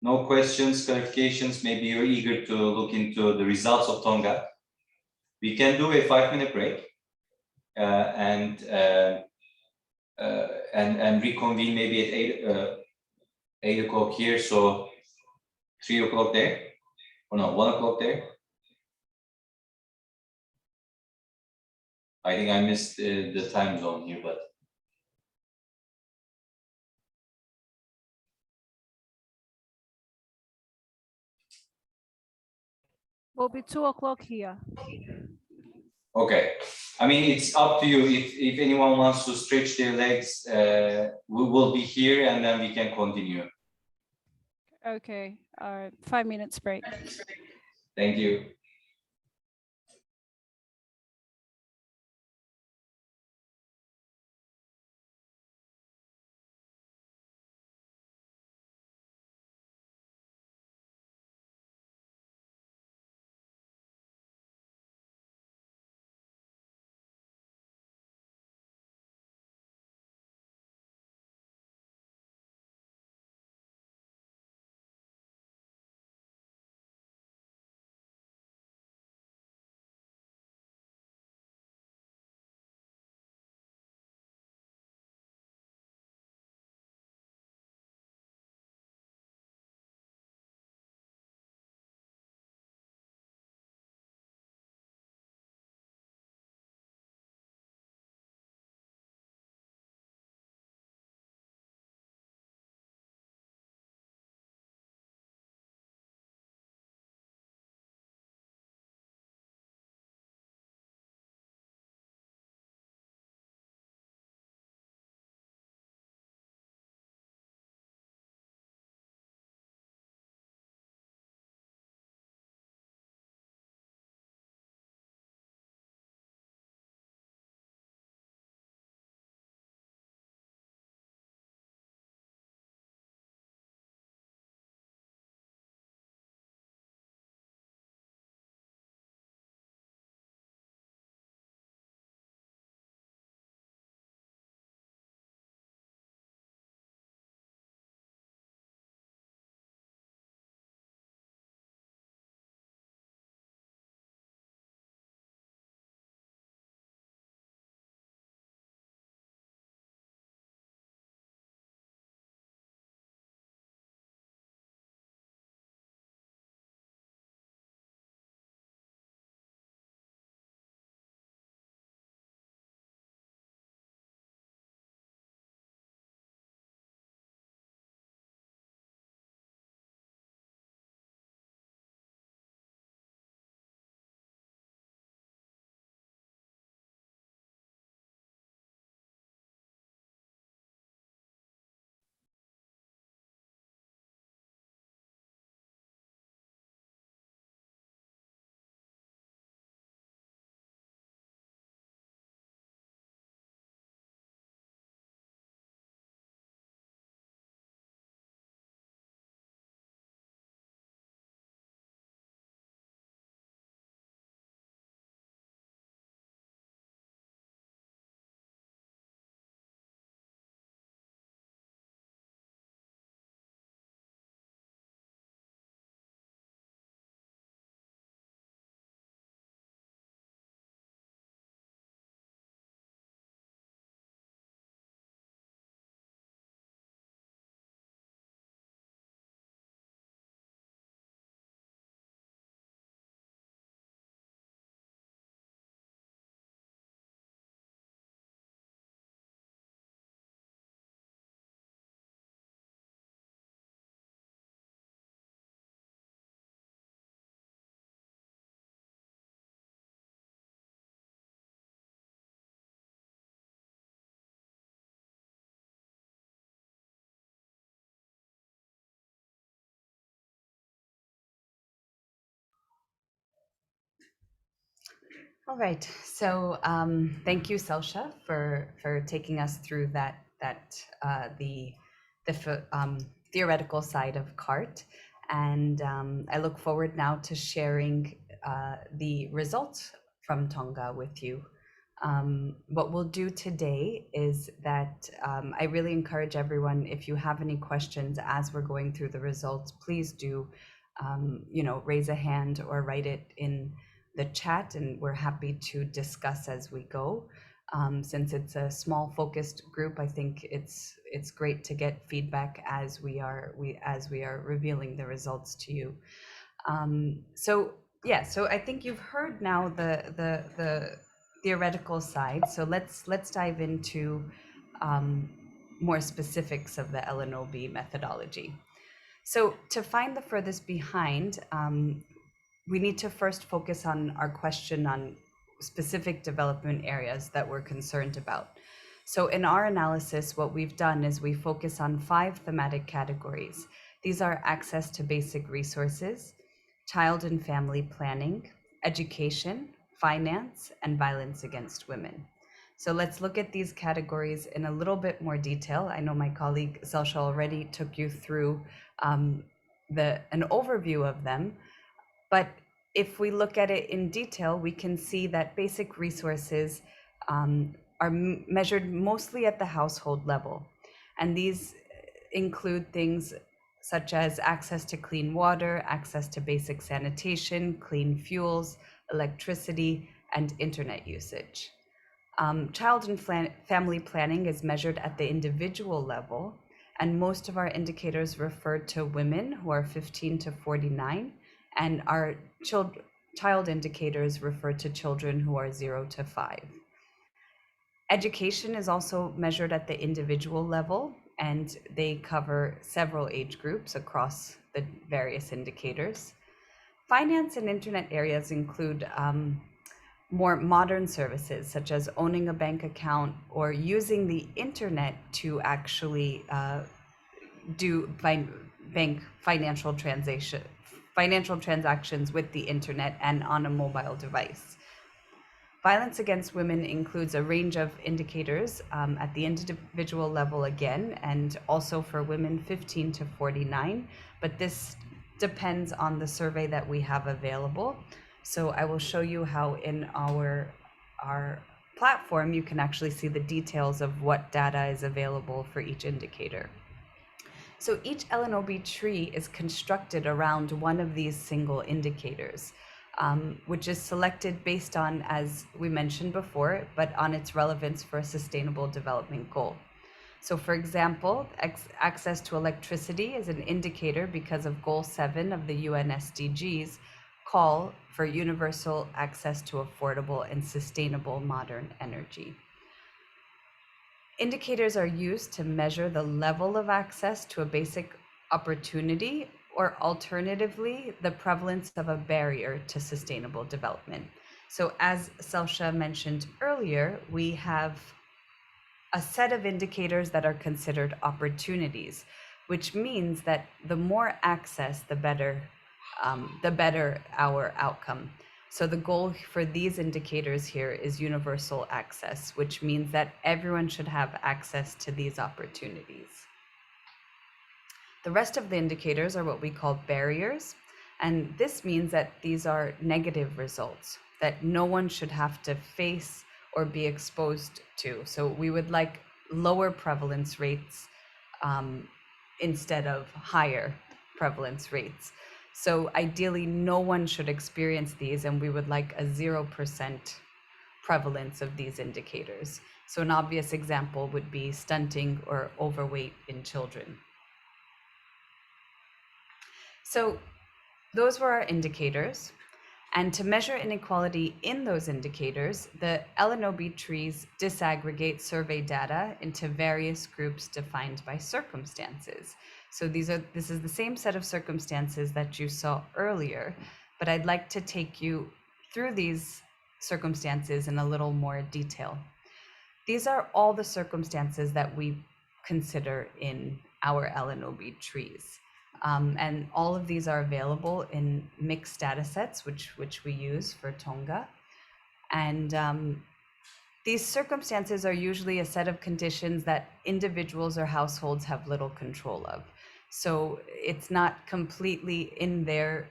no questions, clarifications, maybe you're eager to look into the results of Tonga, we can do a 5-minute break and reconvene maybe at 8 o'clock here, so 3 o'clock there, or no, 1 o'clock there. I think I missed the time zone here, but. Will be 2 o'clock here. Okay, I mean, it's up to you. If anyone wants to stretch their legs, we will be here and then we can continue. Okay, 5 minutes break. Thank you. All right. So thank you, Selsha, for taking us through the theoretical side of CART, and I look forward now to sharing the results from Tonga with you. What we'll do today is that I really encourage everyone, if you have any questions as we're going through the results, please do, raise a hand or write it in the chat, and we're happy to discuss as we go. Since it's a small focused group, I think it's great to get feedback as we are revealing the results to you. So I think you've heard now the theoretical side. So let's dive into more specifics of the LNOB methodology. So to find the furthest behind, we need to first focus on our question on specific development areas that we're concerned about. So in our analysis, what we've done is we focus on 5 thematic categories. These are access to basic resources, child and family planning, education, finance, and violence against women. So let's look at these categories in a little bit more detail. I know my colleague Selsha already took you through an overview of them, but if we look at it in detail, we can see that basic resources are measured mostly at the household level. And these include things such as access to clean water, access to basic sanitation, clean fuels, electricity, and internet usage. Child and family planning is measured at the individual level, and most of our indicators refer to women who are 15 to 49, and our child indicators refer to children who are 0 to 5. Education is also measured at the individual level, and they cover several age groups across the various indicators. Finance and internet areas include more modern services, such as owning a bank account or using the internet to actually do financial transactions with the internet and on a mobile device. Violence against women includes a range of indicators at the individual level again, and also for women 15 to 49, but this depends on the survey that we have available. So I will show you how in our platform you can actually see the details of what data is available for each indicator. So each LNOB tree is constructed around one of these single indicators, which is selected based on, as we mentioned before, but on its relevance for a sustainable development goal. So for example, access to electricity is an indicator because of Goal 7 of the UN SDGs, call for universal access to affordable and sustainable modern energy. Indicators are used to measure the level of access to a basic opportunity, or alternatively, the prevalence of a barrier to sustainable development. So as Selsha mentioned earlier, we have a set of indicators that are considered opportunities, which means that the more access, the better our outcome. So the goal for these indicators here is universal access, which means that everyone should have access to these opportunities. The rest of the indicators are what we call barriers, and this means that these are negative results that no one should have to face or be exposed to. So we would like lower prevalence rates instead of higher prevalence rates. So ideally, no one should experience these, and we would like a 0% prevalence of these indicators. So an obvious example would be stunting or overweight in children. So those were our indicators. And to measure inequality in those indicators, the LNOB trees disaggregate survey data into various groups defined by circumstances. So this is the same set of circumstances that you saw earlier, but I'd like to take you through these circumstances in a little more detail. These are all the circumstances that we consider in our LNOB trees. And all of these are available in mixed data sets, which we use for Tonga. And these circumstances are usually a set of conditions that individuals or households have little control of. So it's not completely in their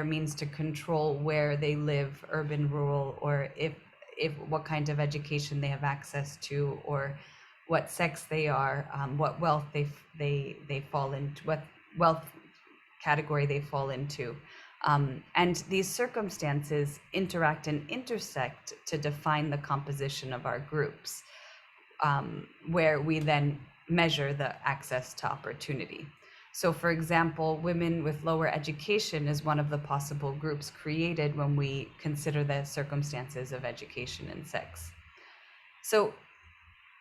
means to control where they live, urban, rural, or if what kind of education they have access to, or what sex they are, what wealth they fall into, what wealth category they fall into. And these circumstances interact and intersect to define the composition of our groups, where we then measure the access to opportunity. So for example, women with lower education is one of the possible groups created when we consider the circumstances of education and sex. So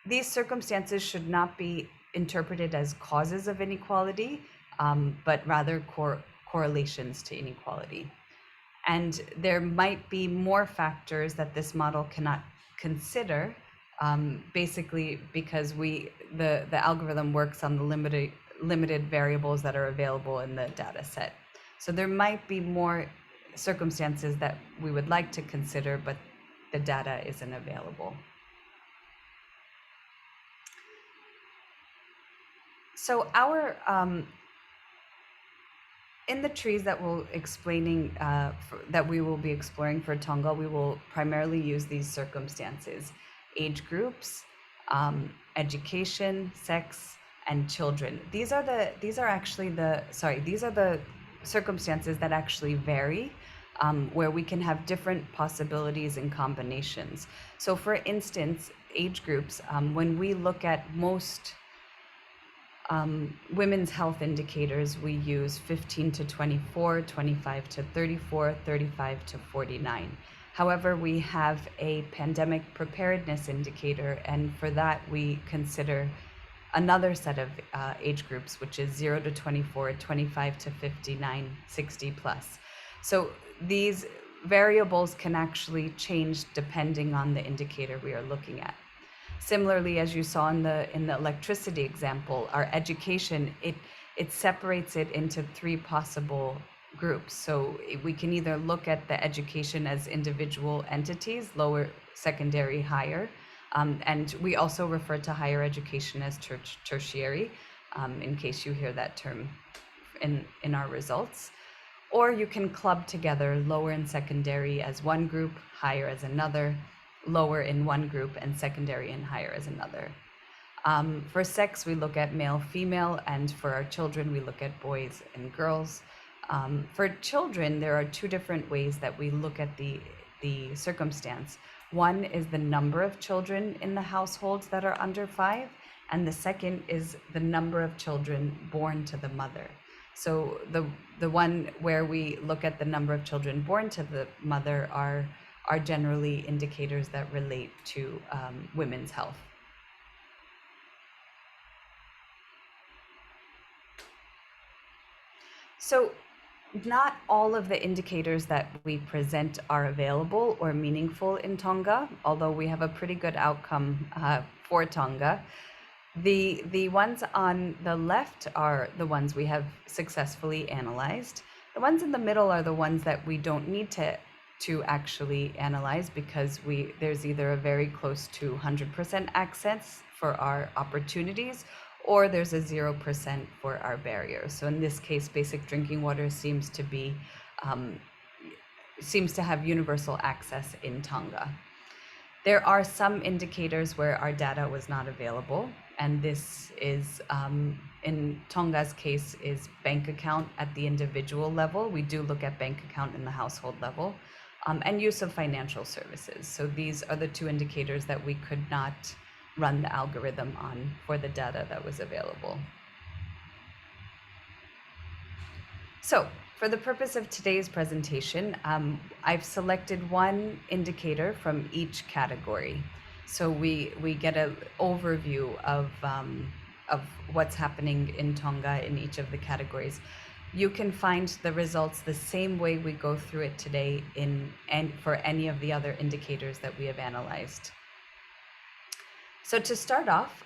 these circumstances should not be interpreted as causes of inequality, but rather correlations to inequality. And there might be more factors that this model cannot consider, basically because the algorithm works on the limited variables that are available in the data set. So there might be more circumstances that we would like to consider, but the data isn't available. So our in the trees that we will be exploring for Tonga, we will primarily use these circumstances: age groups, education, sex, and children. These are the circumstances that actually vary, where we can have different possibilities and combinations. So for instance, age groups, when we look at most women's health indicators, we use 15 to 24, 25 to 34, 35 to 49. However, we have a pandemic preparedness indicator, and for that we consider another set of age groups, which is 0 to 24, 25 to 59, 60 plus. So these variables can actually change depending on the indicator we are looking at. Similarly, as you saw in the electricity example, our education, it separates it into three possible groups. So we can either look at the education as individual entities, lower, secondary, higher, and we also refer to higher education as tertiary, in case you hear that term in our results. Or you can club together lower and secondary as one group, higher as another, lower in one group, and secondary and higher as another. For sex, we look at male, female, and for our children, we look at boys and girls. For children, there are two different ways that we look at the circumstance. One is the number of children in the households that are under 5, and the second is the number of children born to the mother. So the one where we look at the number of children born to the mother are generally indicators that relate to women's health. So not all of the indicators that we present are available or meaningful in Tonga, although we have a pretty good outcome for Tonga. The ones on the left are the ones we have successfully analyzed. The ones in the middle are the ones that we don't need to actually analyze, because there's either a very close to 100% access for our opportunities, or there's a 0% for our barriers. So in this case, basic drinking water seems to have universal access in Tonga. There are some indicators where our data was not available, and this is, in Tonga's case, is bank account at the individual level. We do look at bank account in the household level, and use of financial services. So these are the two indicators that we could not run the algorithm on for the data that was available. So for the purpose of today's presentation, I've selected one indicator from each category. So we get an overview of what's happening in Tonga in each of the categories. You can find the results the same way we go through it today for any of the other indicators that we have analyzed. So to start off,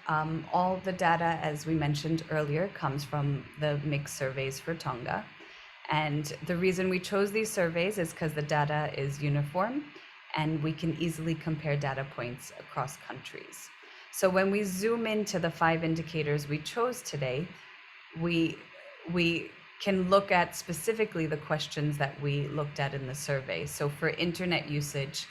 all the data, as we mentioned earlier, comes from the mixed surveys for Tonga. And the reason we chose these surveys is because the data is uniform and we can easily compare data points across countries. So when we zoom into the 5 indicators we chose today, we can look at specifically the questions that we looked at in the survey. So for internet usage,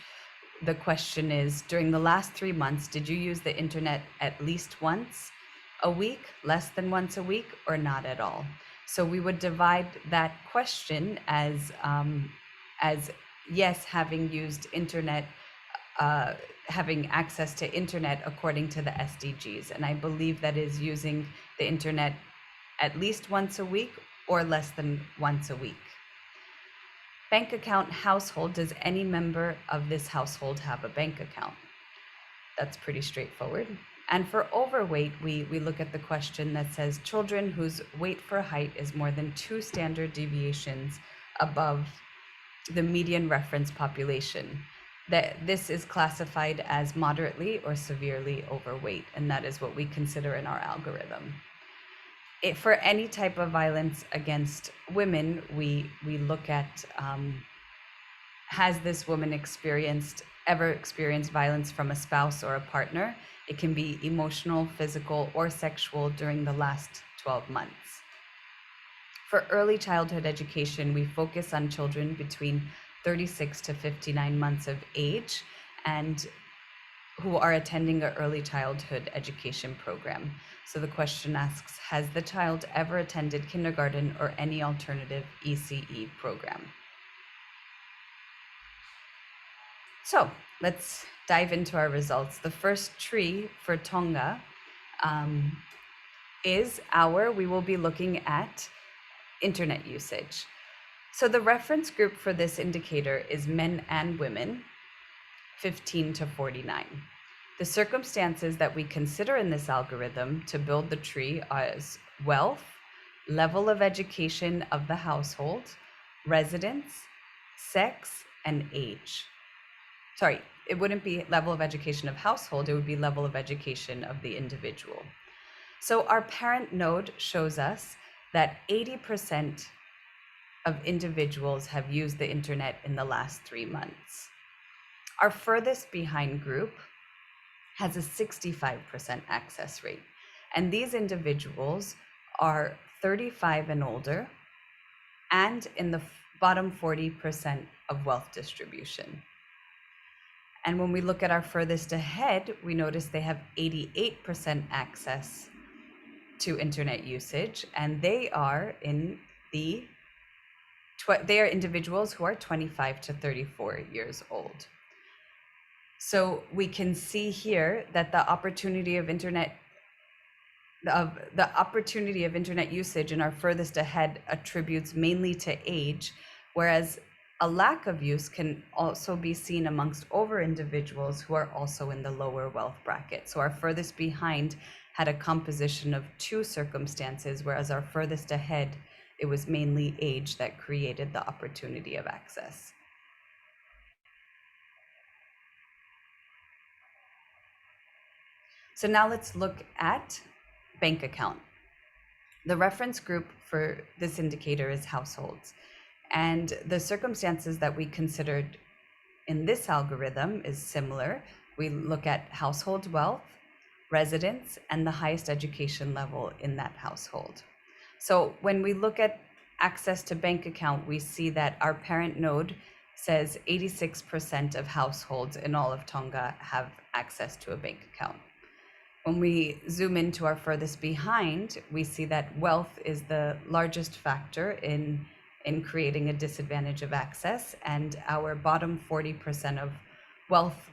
the question is, during the last 3 months, did you use the internet at least once a week, less than once a week, or not at all? So we would divide that question as yes, having used internet, having access to internet according to the SDGs. And I believe that is using the internet at least once a week or less than once a week. Bank account household, does any member of this household have a bank account? That's pretty straightforward. And for overweight, we look at the question that says children whose weight for height is more than 2 standard deviations above the median reference population. This is classified as moderately or severely overweight, and that is what we consider in our algorithm. For any type of violence against women, we look at, has this woman ever experienced violence from a spouse or a partner? It can be emotional, physical, or sexual during the last 12 months. For early childhood education, we focus on children between 36 to 59 months of age and who are attending an early childhood education program. So the question asks, has the child ever attended kindergarten or any alternative ECE program? So let's dive into our results. The first tree for Tonga we will be looking at internet usage. So the reference group for this indicator is men and women, 15 to 49. The circumstances that we consider in this algorithm to build the tree are wealth, level of education of the household, residence, sex, and age. Sorry, it wouldn't be level of education of household, it would be level of education of the individual. So our parent node shows us that 80% of individuals have used the internet in the last 3 months. Our furthest behind group has a 65% access rate. And these individuals are 35 and older and in the bottom 40% of wealth distribution. And when we look at our furthest ahead, we notice they have 88% access to internet usage, and they are individuals who are 25 to 34 years old. So we can see here that the opportunity of internet usage in our furthest ahead attributes mainly to age, whereas a lack of use can also be seen amongst older individuals who are also in the lower wealth bracket. So our furthest behind had a composition of 2 circumstances, whereas our furthest ahead, it was mainly age that created the opportunity of access. So now let's look at bank account. The reference group for this indicator is households. And the circumstances that we considered in this algorithm is similar. We look at household wealth, residence, and the highest education level in that household. So when we look at access to bank account, we see that our parent node says 86% of households in all of Tonga have access to a bank account. When we zoom into our furthest behind, we see that wealth is the largest factor in creating a disadvantage of access, and our bottom 40% of wealth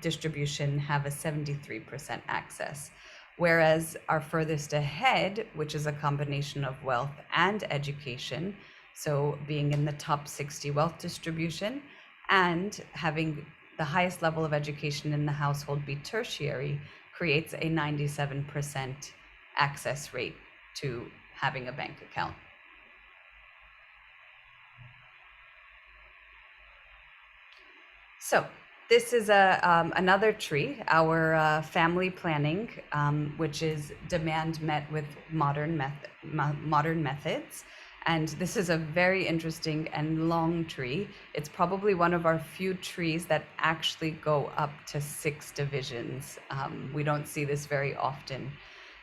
distribution have a 73% access. Whereas our furthest ahead, which is a combination of wealth and education, so being in the top 60 wealth distribution and having the highest level of education in the household be tertiary, creates a 97% access rate to having a bank account. So this is another tree, our family planning, which is demand met with modern methods. And this is a very interesting and long tree. It's probably one of our few trees that actually go up to 6 divisions. We don't see this very often.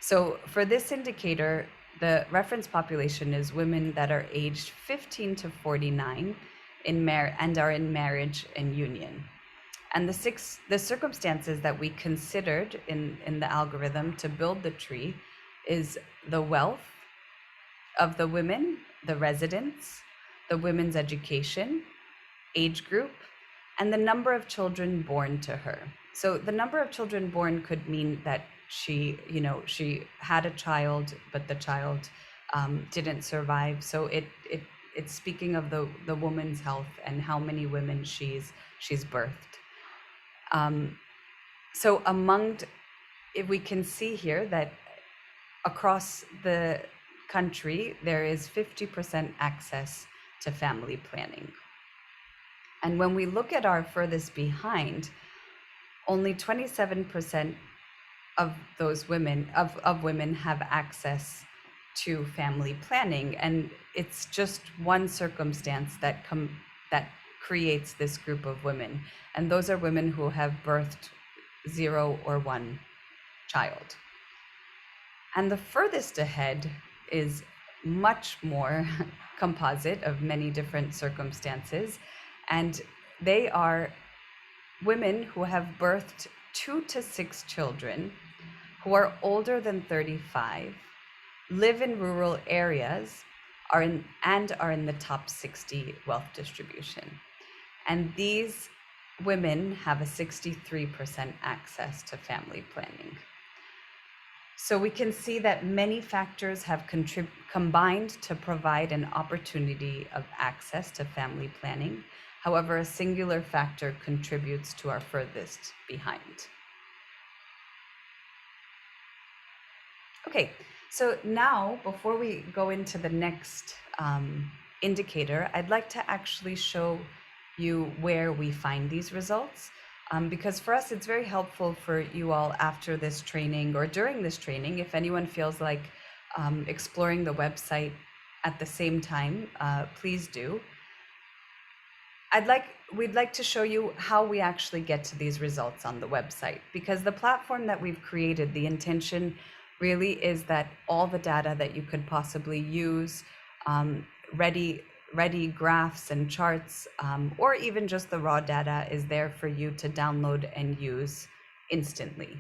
So for this indicator, the reference population is women that are aged 15 to 49 and are in marriage and union. And the circumstances that we considered in the algorithm to build the tree is the wealth of the women, the residents, the women's education, age group, and the number of children born to her. So the number of children born could mean that she had a child, but the child didn't survive. So it's speaking of the woman's health and how many women she's birthed. So if we can see here that across the country, there is 50% access to family planning. And when we look at our furthest behind, only 27% of those women have access to family planning. And it's just one circumstance that creates this group of women. And those are women who have birthed 0 or 1 child. And the furthest ahead is much more composite of many different circumstances. And they are women who have birthed 2 to 6 children, who are older than 35, live in rural areas, are in the top 60 wealth distribution. And these women have a 63% access to family planning. So we can see that many factors have combined to provide an opportunity of access to family planning. However, a singular factor contributes to our furthest behind. Okay, so now before we go into the next indicator, I'd like to actually show you where we find these results. Because for us, it's very helpful for you all after this training or during this training, if anyone feels like exploring the website at the same time, please do. We'd like to show you how we actually get to these results on the website, because the platform that we've created, the intention really is that all the data that you could possibly use, ready graphs and charts, or even just the raw data is there for you to download and use instantly.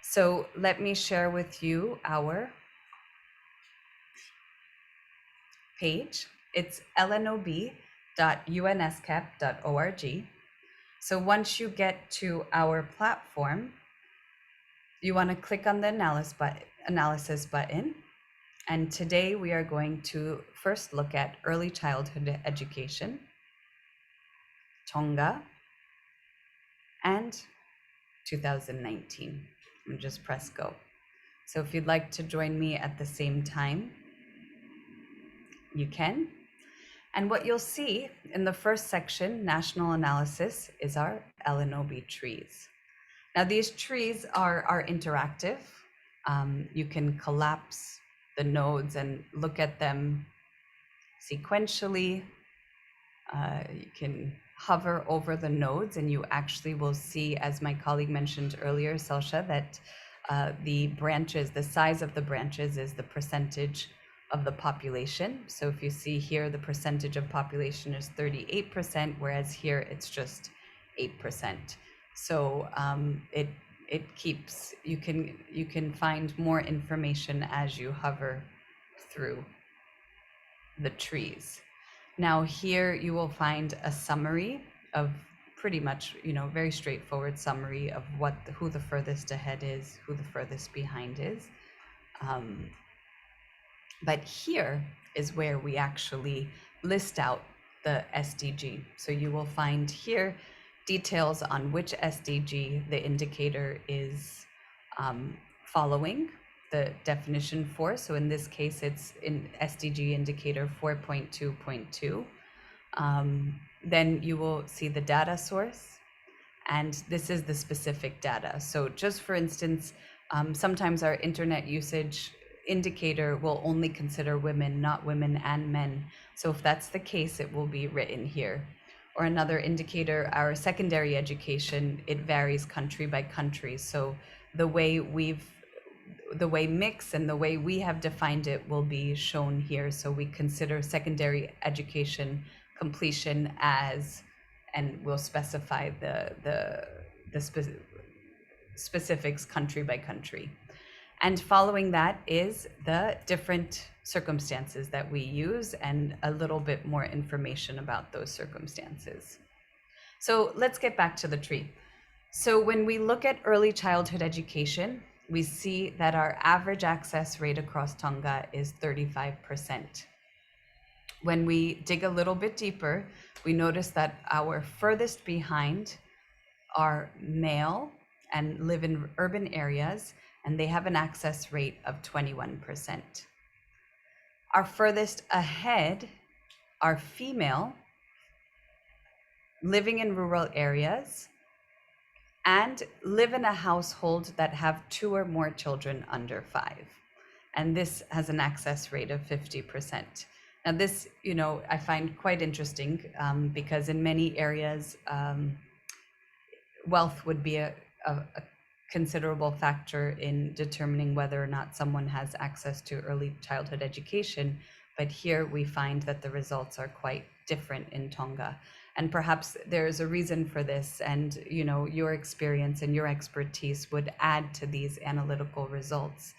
So let me share with you our page. It's lnob.unescap.org. So once you get to our platform, you want to click on the analysis button. And today we are going to first look at early childhood education, Tonga, and 2019. And just press go. So if you'd like to join me at the same time, you can. And what you'll see in the first section, national analysis, is our LNOB trees. Now these trees are interactive. You can collapse the nodes and look at them sequentially. You can hover over the nodes and you actually will see, as my colleague mentioned earlier, Selsha, that the branches, the size of the branches is the percentage of the population. So if you see here, the percentage of population is 38%, whereas here it's just 8%. So it keeps, you can find more information as you hover through the trees. Now here you will find a summary of pretty much, very straightforward summary of who the furthest ahead is, who the furthest behind is. But here is where we actually list out the SDG. So you will find here details on which SDG the indicator is following the definition for. So in this case, it's in SDG indicator 4.2.2. Then you will see the data source, and this is the specific data. So just for instance, sometimes our internet usage indicator will only consider women, not women and men. So if that's the case, it will be written here. Or another indicator, our secondary education, it varies country by country. So the way mix and the way we have defined it will be shown here. So we consider secondary education completion as, and we'll specify the specifics country by country. And following that is the different circumstances that we use and a little bit more information about those circumstances. So let's get back to the tree. So when we look at early childhood education, we see that our average access rate across Tonga is 35%. When we dig a little bit deeper, we notice that our furthest behind are male and live in urban areas, and they have an access rate of 21%. Our furthest ahead are female, living in rural areas, and live in a household that have 2 or more children under 5. And this has an access rate of 50%. Now this, I find quite interesting because in many areas, wealth would be a considerable factor in determining whether or not someone has access to early childhood education. But here we find that the results are quite different in Tonga. And perhaps there's a reason for this, and your experience and your expertise would add to these analytical results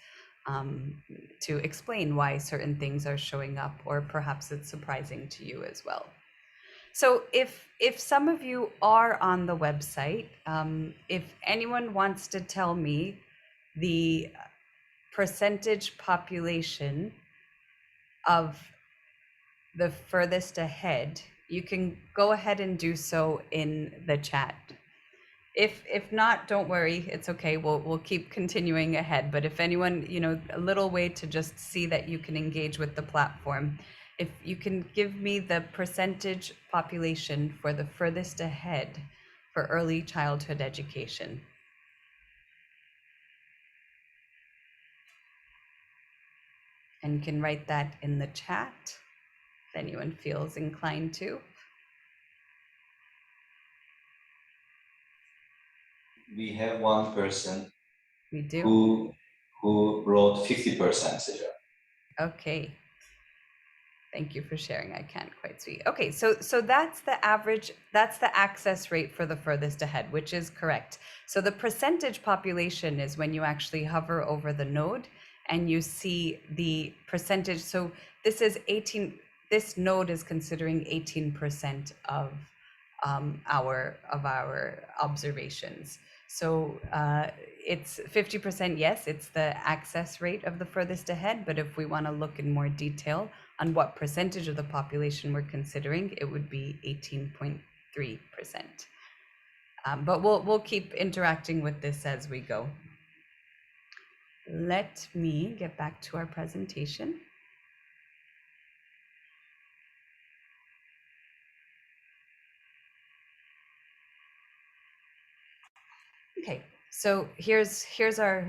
to explain why certain things are showing up, or perhaps it's surprising to you as well. So if some of you are on the website, if anyone wants to tell me the percentage population of the furthest ahead, you can go ahead and do so in the chat. If not, don't worry, it's okay. We'll keep continuing ahead. But if anyone, a little way to just see that you can engage with the platform, if you can give me the percentage population for the furthest ahead for early childhood education. And you can write that in the chat if anyone feels inclined to. We have one person We do. who wrote 50%, Sarah. Okay. Thank you for sharing. I can't quite see. Okay, so that's the average, that's the access rate for the furthest ahead, which is correct. So the percentage population is when you actually hover over the node and you see the percentage. So this is 18, this node is considering 18% of our observations. So it's 50%, yes, it's the access rate of the furthest ahead, but if we want to look in more detail on what percentage of the population we're considering, it would be 18.3%. But we'll keep interacting with this as we go. Let me get back to our presentation. Okay, so here's our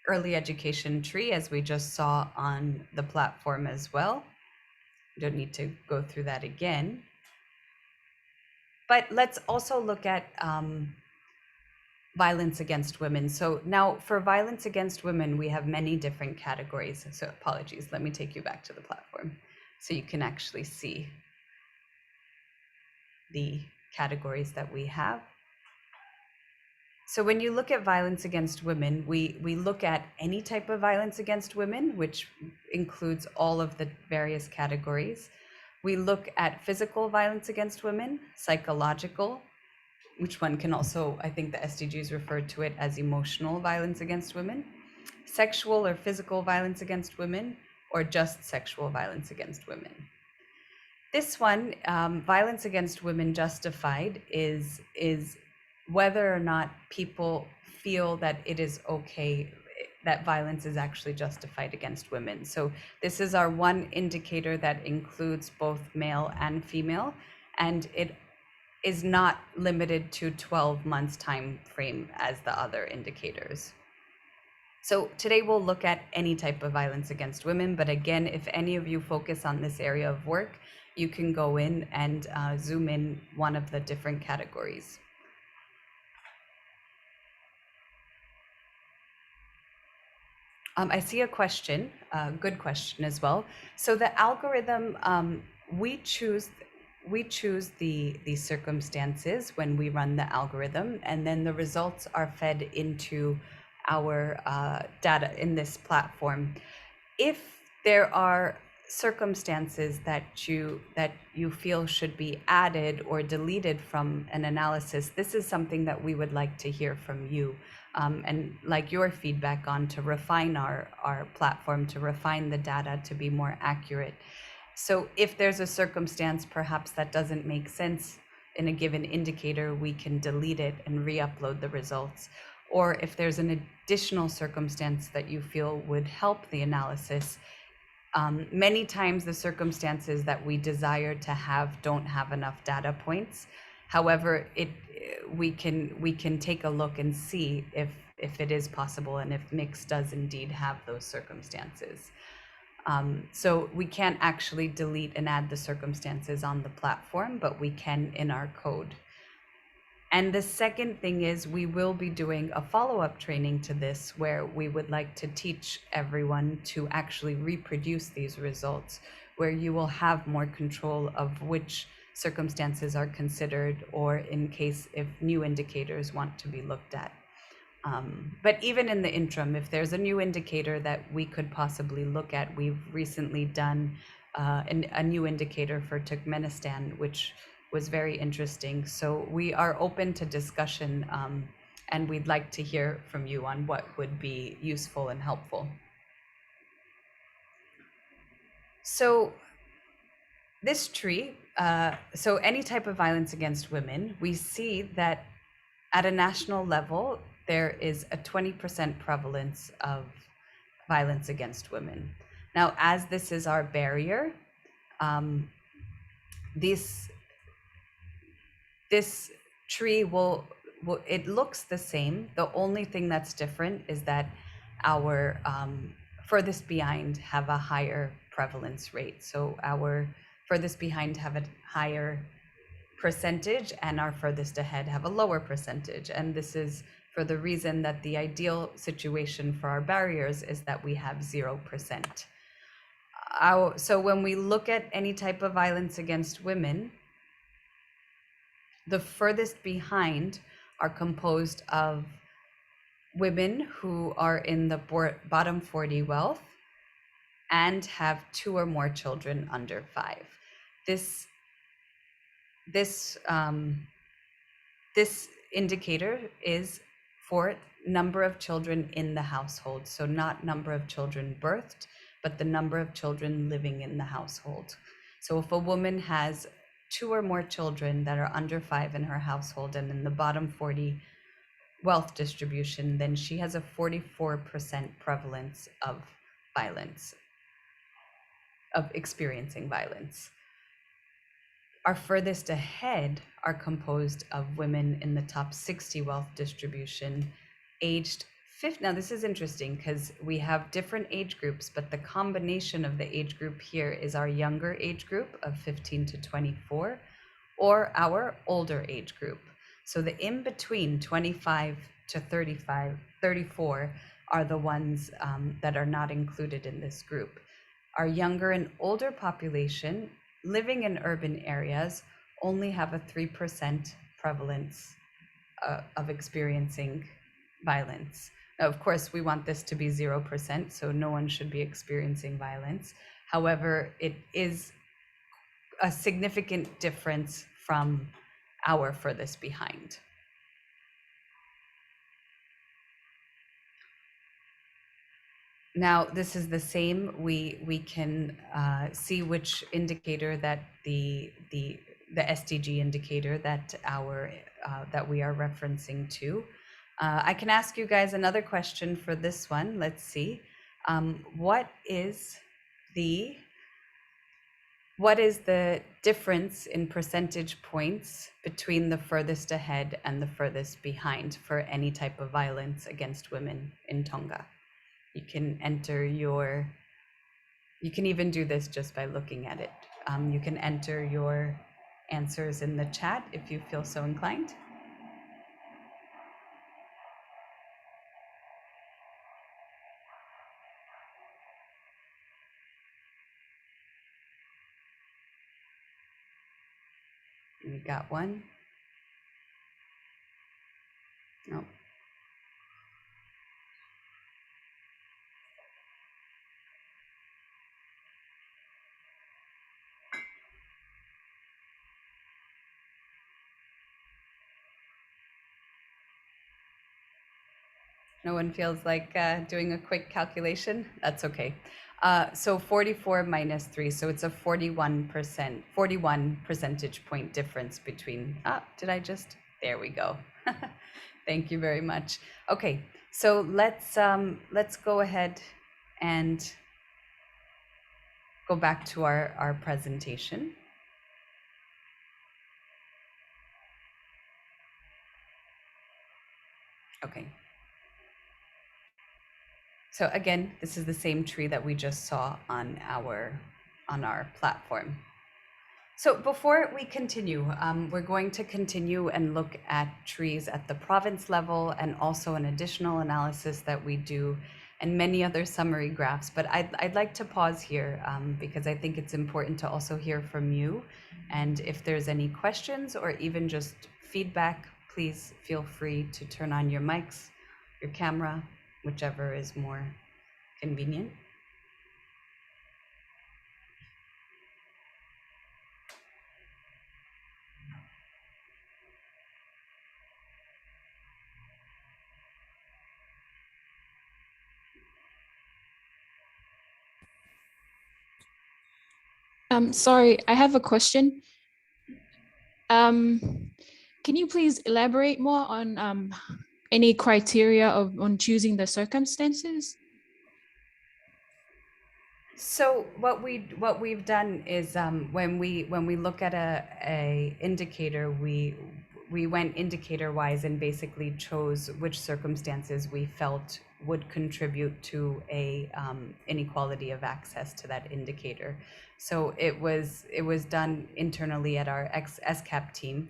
early education tree, as we just saw on the platform as well. You don't need to go through that again. But let's also look at violence against women. So now for violence against women, we have many different categories. So apologies, let me take you back to the platform so you can actually see the categories that we have. So when you look at violence against women, we look at any type of violence against women, which includes all of the various categories. We look at physical violence against women, psychological, which one can also, I think the SDGs refer to it as emotional violence against women, sexual or physical violence against women, or just sexual violence against women. This one, violence against women justified, is whether or not people feel that it is okay, that violence is actually justified against women. So this is our one indicator that includes both male and female, and it is not limited to 12 months time frame as the other indicators. So today we'll look at any type of violence against women, but again, if any of you focus on this area of work, you can go in and zoom in one of the different categories. I see a question, a good question as well. So the algorithm, we choose the circumstances when we run the algorithm, and then the results are fed into our data in this platform. If there are circumstances that you feel should be added or deleted from an analysis, this is something that we would like to hear from you, and like your feedback on to refine our platform, to refine the data to be more accurate. So if there's a circumstance perhaps that doesn't make sense in a given indicator, we can delete it and re-upload the results. Or if there's an additional circumstance that you feel would help the analysis, many times the circumstances that we desire to have don't have enough data points. However, we can take a look and see if it is possible and if mix does indeed have those circumstances. So we can't actually delete and add the circumstances on the platform, but we can in our code. And the second thing is we will be doing a follow-up training to this where we would like to teach everyone to actually reproduce these results, where you will have more control of which circumstances are considered, or in case if new indicators want to be looked at. But even in the interim, if there's a new indicator that we could possibly look at, we've recently done a new indicator for Turkmenistan, which was very interesting. So we are open to discussion, and we'd like to hear from you on what would be useful and helpful. So this tree, so any type of violence against women, we see that at a national level, there is a 20% prevalence of violence against women. Now, as this is our barrier, this tree will, it looks the same. The only thing that's different is that our furthest behind have a higher prevalence rate. So our furthest behind have a higher percentage and our furthest ahead have a lower percentage. And this is for the reason that the ideal situation for our barriers is that we have 0%. So when we look at any type of violence against women, the furthest behind are composed of women who are in the bottom 40 wealth and have 2 or more children under 5. This indicator is for number of children in the household. So not number of children birthed, but the number of children living in the household. So if a woman has 2 or more children that are under 5 in her household and in the bottom 40 wealth distribution, then she has a 44% prevalence of violence, of experiencing violence. Our furthest ahead are composed of women in the top 60 wealth distribution, aged 50. Now this is interesting because we have different age groups, but the combination of the age group here is our younger age group of 15 to 24, or our older age group. So the in-between 25 to 34 are the ones that are not included in this group. Our younger and older population living in urban areas only have a 3% prevalence of experiencing violence. Now, of course, we want this to be 0%, so no one should be experiencing violence. However, it is a significant difference from our furthest behind. Now, this is the same. We can see which indicator that the SDG indicator that that we are referencing to. I can ask you guys another question for this one. Let's see. What is the difference in percentage points between the furthest ahead and the furthest behind for any type of violence against women in Tonga? You can enter your, you can even do this just by looking at it. You can enter your answers in the chat if you feel so inclined. We got one. No. No one feels like doing a quick calculation? That's okay. So 44 minus 3, so it's a 41%, 41 percentage point difference between, did I just, there we go. Thank you very much. Okay, so let's go ahead and go back to our presentation. Okay. So again, this is the same tree that we just saw on our platform. So before we continue, we're going to continue and look at trees at the province level and also an additional analysis that we do and many other summary graphs. But I'd like to pause here because I think it's important to also hear from you. And if there's any questions or even just feedback, please feel free to turn on your mics, your camera, whichever is more convenient. Sorry, I have a question. Can you please elaborate more on any criteria on choosing the circumstances? So what we've done is when we look at a indicator, we went indicator wise and basically chose which circumstances we felt would contribute to a inequality of access to that indicator. So it was done internally at our ESCAP team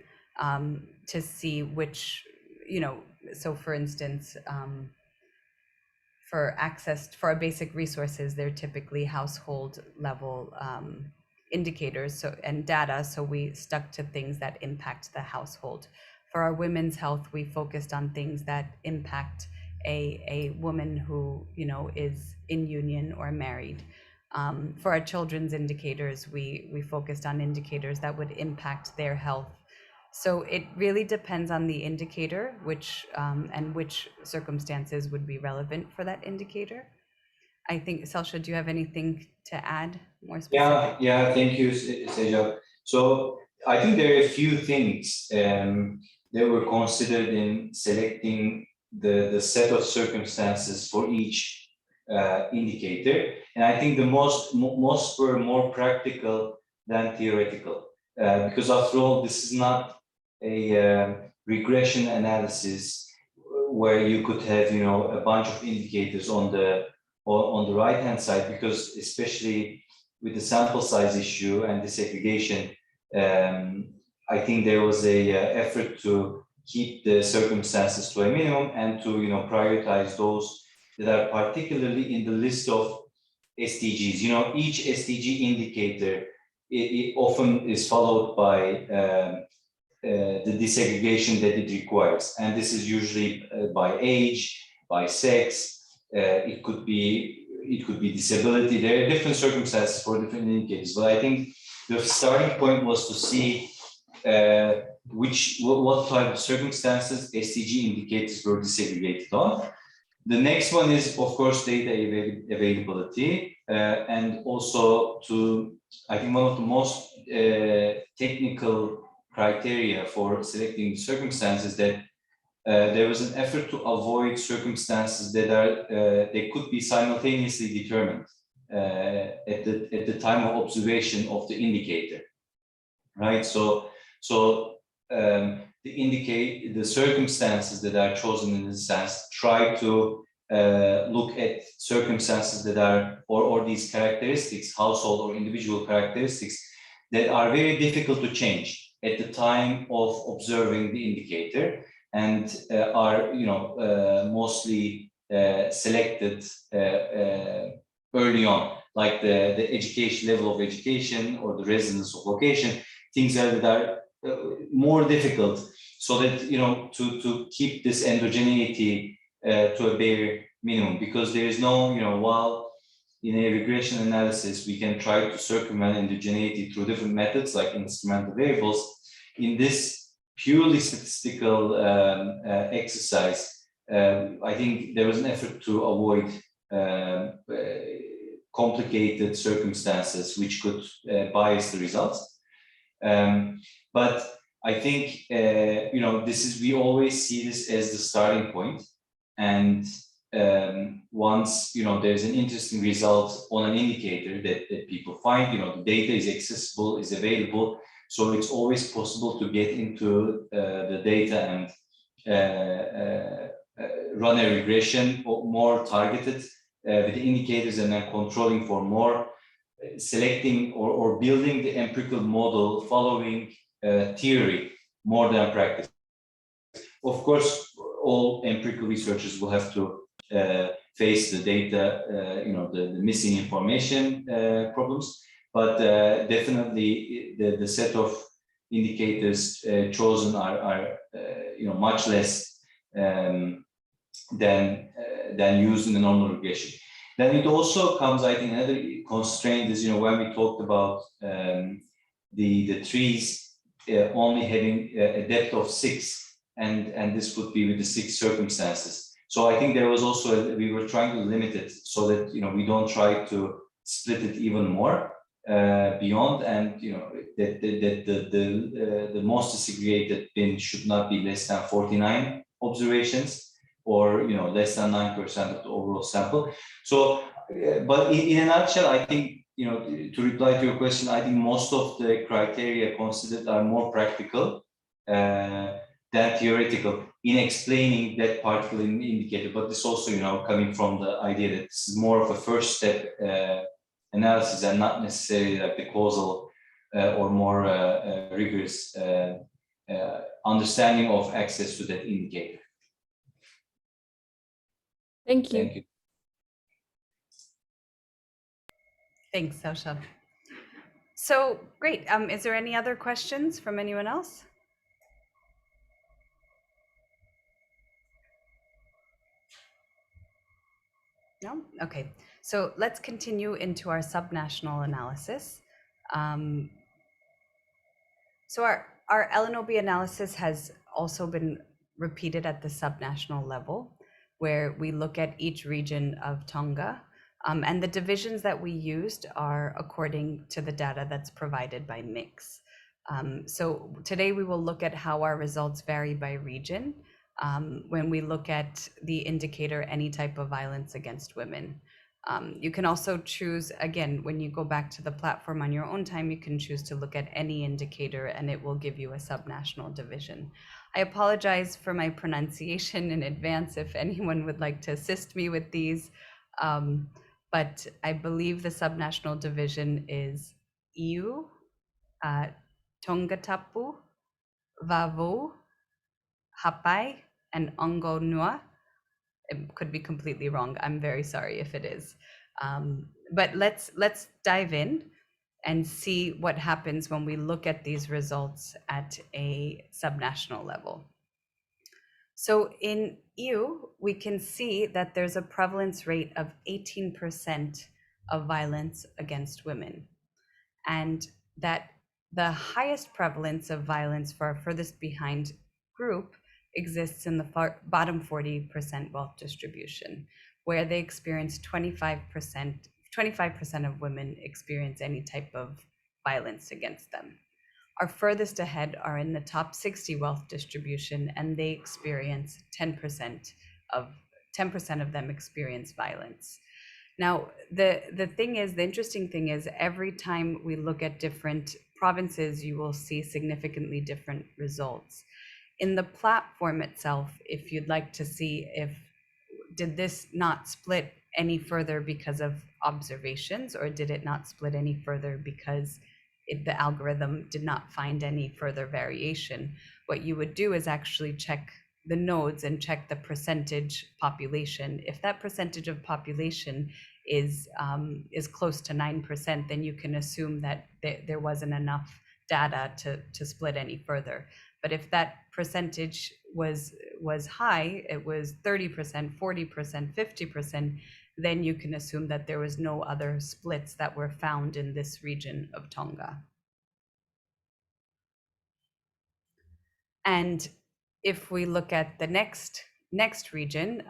to see which, you know, so for instance, for access for our basic resources, they're typically household level indicators and data. So we stuck to things that impact the household. For our women's health, we focused on things that impact a woman who, you know, is in union or married. For our children's indicators, we focused on indicators that would impact their health. So it really depends on the indicator, which and which circumstances would be relevant for that indicator. I think, Selsha, do you have anything to add more specific? Yeah, thank you, Seja. So I think there are a few things that were considered in selecting the set of circumstances for each indicator. And I think the most were more practical than theoretical. Because after all, this is not a regression analysis where you could have, you know, a bunch of indicators on the right hand side, because especially with the sample size issue and the segregation, I think there was a effort to keep the circumstances to a minimum and to, you know, prioritize those that are particularly in the list of SDGs. You know, each SDG indicator it often is followed by the desegregation that it requires, and this is usually by age, by sex. It could be disability. There are different circumstances for different indicators, but I think the starting point was to see what type of circumstances SDG indicators were desegregated on. The next one is, of course, data availability, and also I think one of the most technical criteria for selecting circumstances that there was an effort to avoid circumstances that they could be simultaneously determined at the time of observation of the indicator, right? So the circumstances that are chosen in this sense try to look at circumstances that are, or these characteristics, household or individual characteristics, that are very difficult to change at the time of observing the indicator, and are, mostly selected early on, like the education level of education or the residence of location, things that are more difficult, so that, to keep this endogeneity to a bare minimum, because there is no, while in a regression analysis we can try to circumvent endogeneity through different methods like instrumental variables, in this purely statistical exercise, I think there was an effort to avoid complicated circumstances which could bias the results. But I think, we always see this as the starting point. And once, there's an interesting result on an indicator that people find, the data is accessible, is available. So it's always possible to get into the data and run a regression or more targeted with the indicators, and then controlling for more, selecting or building the empirical model following theory more than practice. Of course, all empirical researchers will have to face the data, the missing information problems, but definitely the set of indicators chosen are much less than used in the normal regression. Then it also comes, I think, another constraint is, when we talked about the trees only having a depth of 6, and this would be with the 6 circumstances. So I think there was also, we were trying to limit it so that, we don't try to split it even more beyond, and that the most disaggregated bin should not be less than 49 observations, or less than 9% of the overall sample. So, but in a nutshell, I think, to reply to your question, I think most of the criteria considered are more practical than theoretical in explaining that particular indicator. But this also, coming from the idea that this is more of a first step analysis, and not necessarily like the causal or more rigorous understanding of access to that indicator. Thank you. Thank you. Thanks, Sasha. So great. Is there any other questions from anyone else? No? Okay. So let's continue into our subnational analysis. So our LNOB analysis has also been repeated at the subnational level, where we look at each region of Tonga. And the divisions that we used are according to the data that's provided by MIX. So today we will look at how our results vary by region when we look at the indicator, any type of violence against women. You can also choose, again, when you go back to the platform on your own time, you can choose to look at any indicator and it will give you a subnational division. I apologize for my pronunciation in advance if anyone would like to assist me with these. But I believe the subnational division is Iu, Tongatapu, Vavo, Hapai, and Ongo Nua. It could be completely wrong. I'm very sorry if it is. But let's dive in and see what happens when we look at these results at a subnational level. So in EU, we can see that there's a prevalence rate of 18% of violence against women, and that the highest prevalence of violence for our furthest behind group exists in the bottom 40% wealth distribution, where they experience 25% of women experience any type of violence against them. Our furthest ahead are in the top 60 wealth distribution, and they experience 10% of them experience violence. Now, the interesting thing is, every time we look at different provinces, you will see significantly different results. In the platform itself, if you'd like to see if did this not split any further because of observations, or did it not split any further because the algorithm did not find any further variation? What you would do is actually check the nodes and check the percentage population. If that percentage of population is close to 9%, then you can assume that there wasn't enough data to split any further. But if that percentage was high, it was 30%, 40%, 50%, then you can assume that there was no other splits that were found in this region of Tonga. And if we look at the next region,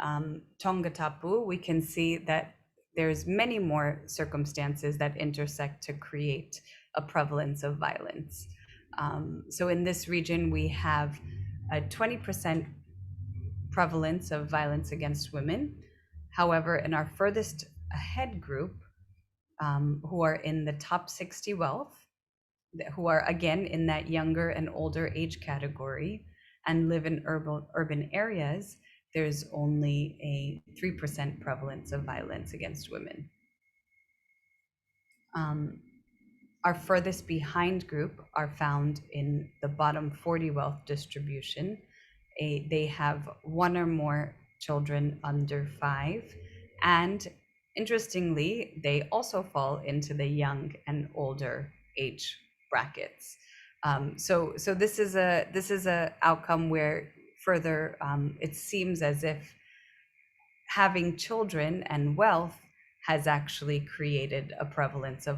Tonga Tapu, we can see that there's many more circumstances that intersect to create a prevalence of violence. So in this region, we have a 20% prevalence of violence against women. However, in our furthest ahead group, who are in the top 60 wealth, who are again in that younger and older age category and live in urban areas, there's only a 3% prevalence of violence against women. Our furthest behind group are found in the bottom 40 wealth distribution. They have one or more children under 5, and interestingly, they also fall into the young and older age brackets. So this is a outcome where further it seems as if having children and wealth has actually created a prevalence of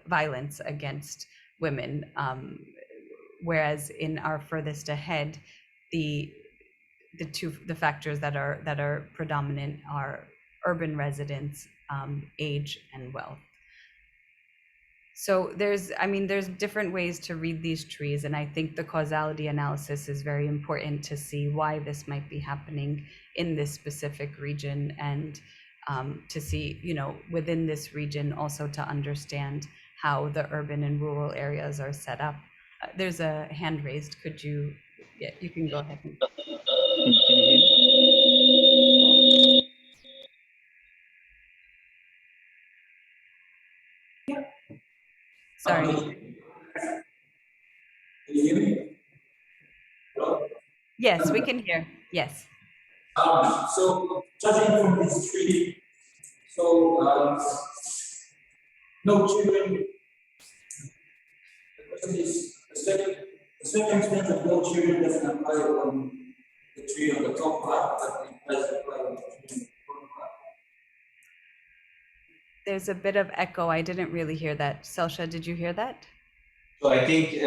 violence against women, whereas in our furthest ahead, the factors that are predominant are urban residents, age, and wealth. So there's different ways to read these trees, and I think the causality analysis is very important to see why this might be happening in this specific region, and to see, within this region also to understand how the urban and rural areas are set up. There's a hand raised. Could you? Yeah, you can go ahead. Can you hear me? Sorry. Can you hear me? Hello? Yes, we can hear. Yes. So judging from this tree, no children. The question is the circumstance of no children doesn't apply on the tree on the top part, but it does apply on the tree on the bottom part. There's a bit of echo. I didn't really hear that. Selsha, did you hear that? So I think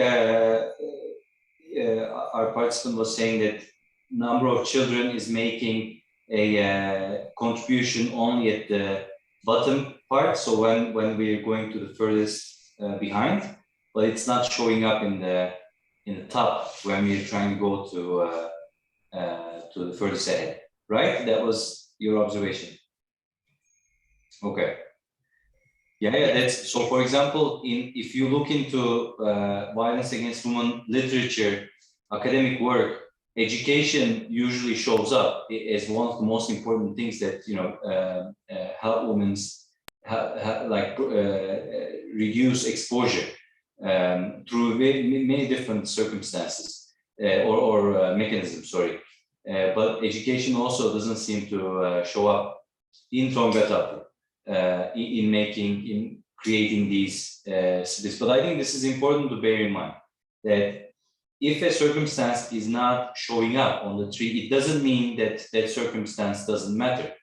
our participant was saying that number of children is making a contribution only at the bottom part. So when we're going to the furthest behind, but it's not showing up in the top when we're trying to go to the furthest ahead, right? That was your observation. Okay. Yeah, that's so. For example, if you look into violence against women literature, academic work, education usually shows up as one of the most important things that help women's reduce exposure through many different circumstances or mechanisms. Sorry, but education also doesn't seem to show up in Tonga Tapu. In creating these splits. But I think this is important to bear in mind that if a circumstance is not showing up on the tree, it doesn't mean that that circumstance doesn't matter.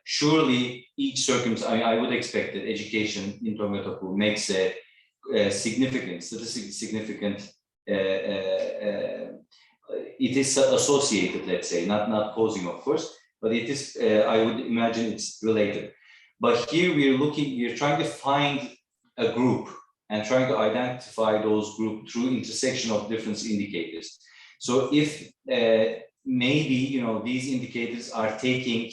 Surely each circumstance, I would expect that education in Tonga Tapu makes a statistically significant, it is associated, let's say, not causing, of course, but it is, I would imagine it's related. But here we're trying to find a group and trying to identify those groups through intersection of different indicators. So if maybe, these indicators are taking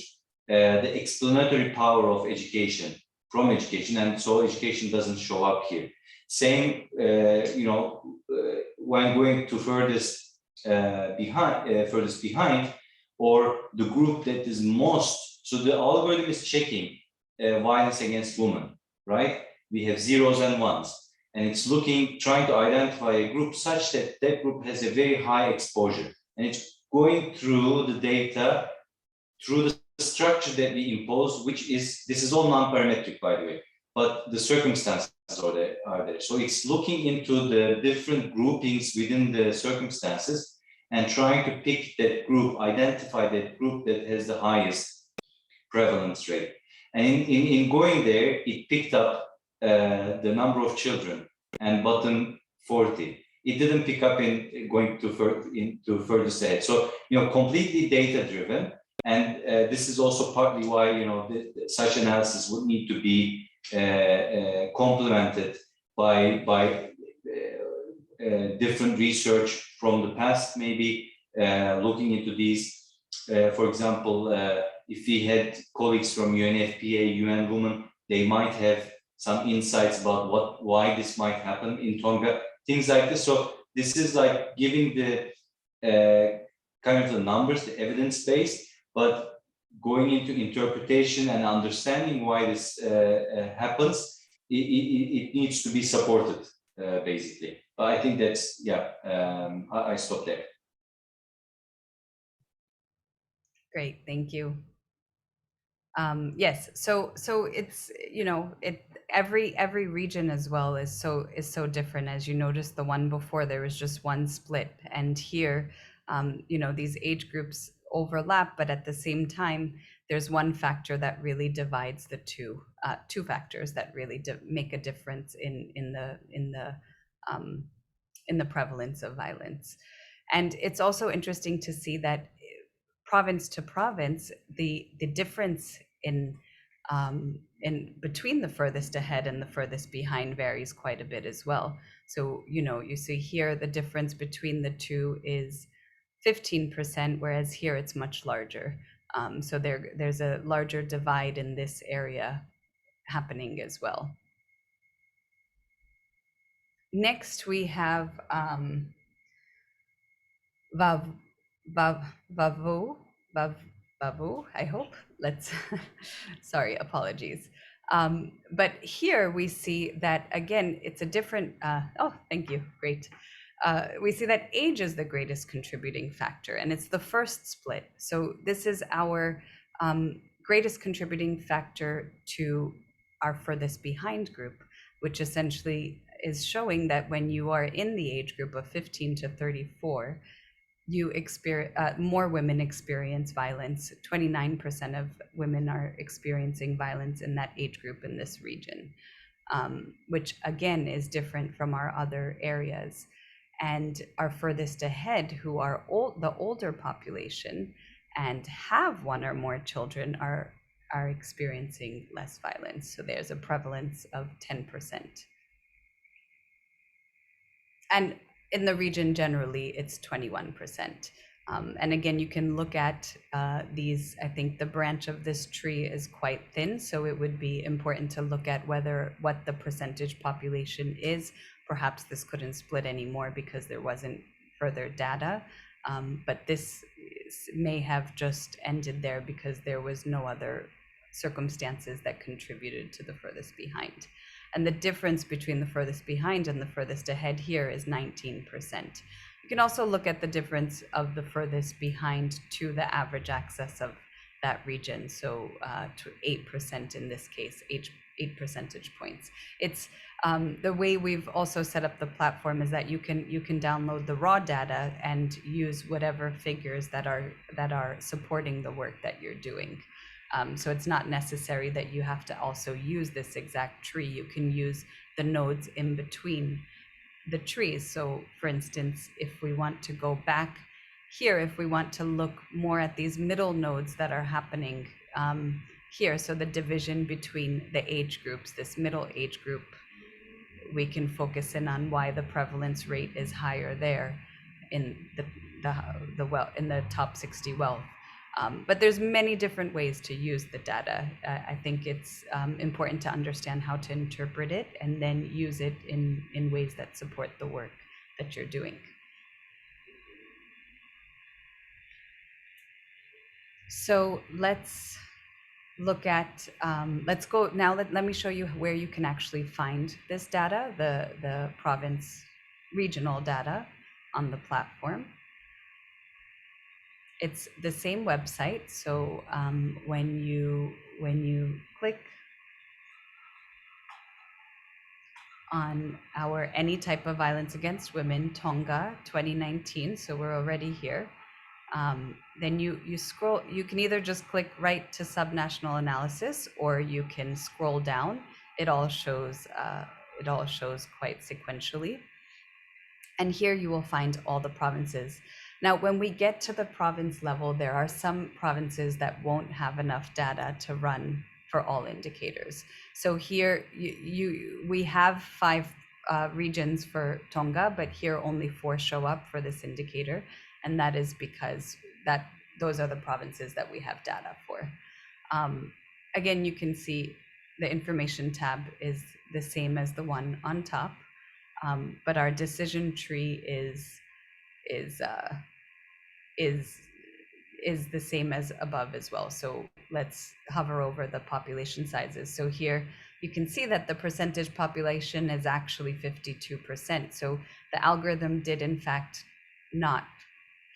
the explanatory power of education from education, and so education doesn't show up here. Same, when going to furthest behind, or the group that is most, so the algorithm is checking violence against women, right? We have zeros and ones, and it's trying to identify a group such that that group has a very high exposure, and it's going through the data, through the structure that we impose, this is all non-parametric, by the way, but the circumstances are there. So it's looking into the different groupings within the circumstances and trying to pick that group, identify that group that has the highest prevalence rate. And in going there, it picked up the number of children and bottom 40. It didn't pick up in going into furthest ahead. So, completely data driven. And this is also partly why, such analysis would need to be complemented by different research from the past, maybe looking into these. For example, if we had colleagues from UNFPA, UN Women, they might have some insights about why this might happen in Tonga, things like this. So this is like giving the kind of the numbers, the evidence base, but going into interpretation and understanding why this happens, it needs to be supported, basically. But I think that's, I stop there. Great, thank you. Yes, so it's, every region as well is so different. As you noticed, the one before, there was just one split, and here, these age groups overlap, but at the same time, there's one factor that really divides the two factors that really make a difference in the prevalence of violence. And it's also interesting to see that province to province, the difference in between the furthest ahead and the furthest behind varies quite a bit as well. So, you see here the difference between the two is 15%, whereas here it's much larger. So there's a larger divide in this area happening as well. Next, we have Bavu, I hope. Sorry, apologies. But here we see that, again, it's a different, oh, thank you, great. We see that age is the greatest contributing factor, and it's the first split. So this is our greatest contributing factor to our furthest behind group, which essentially is showing that when you are in the age group of 15 to 34, you experience more women experience violence. 29% of women are experiencing violence in that age group in this region, which again is different from our other areas. And our furthest ahead, who are the older population and have one or more children, are experiencing less violence. So there's a prevalence of 10%. And in the region generally, it's 21%. And again, you can look at these. I think the branch of this tree is quite thin, so it would be important to look at what the percentage population is. Perhaps this couldn't split anymore because there wasn't further data, but this may have just ended there because there was no other circumstances that contributed to the furthest behind. And the difference between the furthest behind and the furthest ahead here is 19%. You can also look at the difference of the furthest behind to the average access of that region. So to 8% in this case, 8 percentage points. It's the way we've also set up the platform is that you can download the raw data and use whatever figures that are supporting the work that you're doing. So it's not necessary that you have to also use this exact tree. You can use the nodes in between the trees. So for instance, if we want to go back here, if we want to look more at these middle nodes that are happening here, so the division between the age groups, this middle age group, we can focus in on why the prevalence rate is higher there in the top 60 wealth. But there's many different ways to use the data. I think it's important to understand how to interpret it and then use it in ways that support the work that you're doing. So let's look at, let's go now, let me show you where you can actually find this data, the province regional data on the platform. It's the same website. So when you click on our any type of violence against women, Tonga 2019, so we're already here. Then you scroll, you can either just click right to subnational analysis, or you can scroll down. It all shows quite sequentially. And here you will find all the provinces. Now, when we get to the province level, there are some provinces that won't have enough data to run for all indicators. So here we have 5 regions for Tonga, but here only 4 show up for this indicator. And that is because those are the provinces that we have data for. Again, you can see the information tab is the same as the one on top. But our decision tree is the same as above as well. So let's hover over the population sizes. So here you can see that the percentage population is actually 52%. So the algorithm did in fact not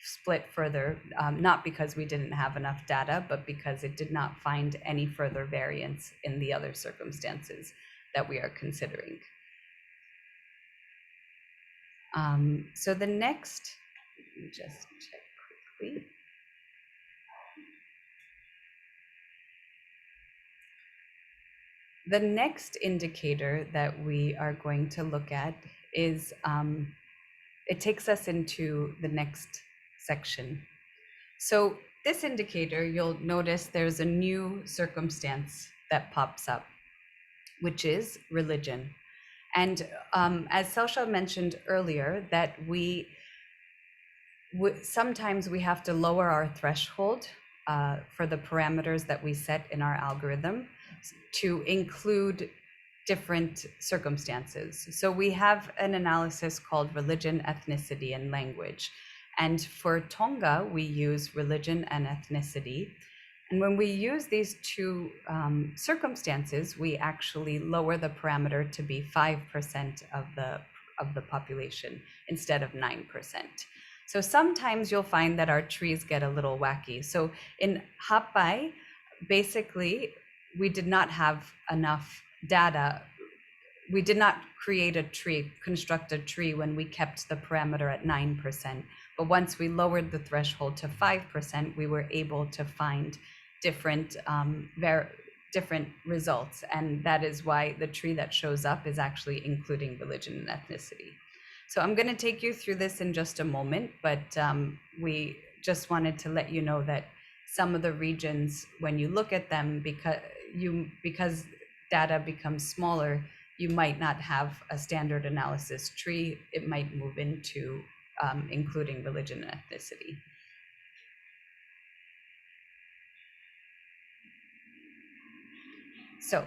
split further, not because we didn't have enough data, but because it did not find any further variance in the other circumstances that we are considering. So the next, let me just check quickly. The next indicator that we are going to look at is, it takes us into the next section. So this indicator, you'll notice there's a new circumstance that pops up, which is religion. And as Sausha mentioned earlier, that sometimes we have to lower our threshold for the parameters that we set in our algorithm to include different circumstances. So we have an analysis called religion, ethnicity, and language. And for Tonga, we use religion and ethnicity. And when we use these 2 circumstances, we actually lower the parameter to be 5% of the population instead of 9%. So sometimes you'll find that our trees get a little wacky. So in Hapai, basically, we did not have enough data. We did not construct a tree when we kept the parameter at 9%. But once we lowered the threshold to 5%, we were able to find different results. And that is why the tree that shows up is actually including religion and ethnicity. So I'm going to take you through this in just a moment, but we just wanted to let you know that some of the regions, when you look at them, because data becomes smaller, you might not have a standard analysis tree. It might move into including religion and ethnicity. So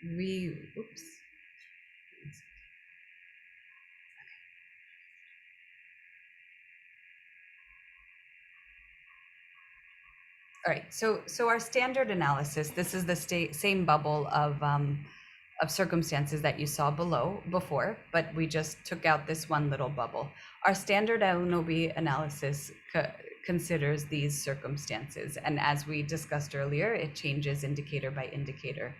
oops. All right, so our standard analysis, this is the same bubble of circumstances that you saw before, but we just took out this one little bubble. Our standard LNOB analysis considers these circumstances, and as we discussed earlier, it changes indicator by indicator.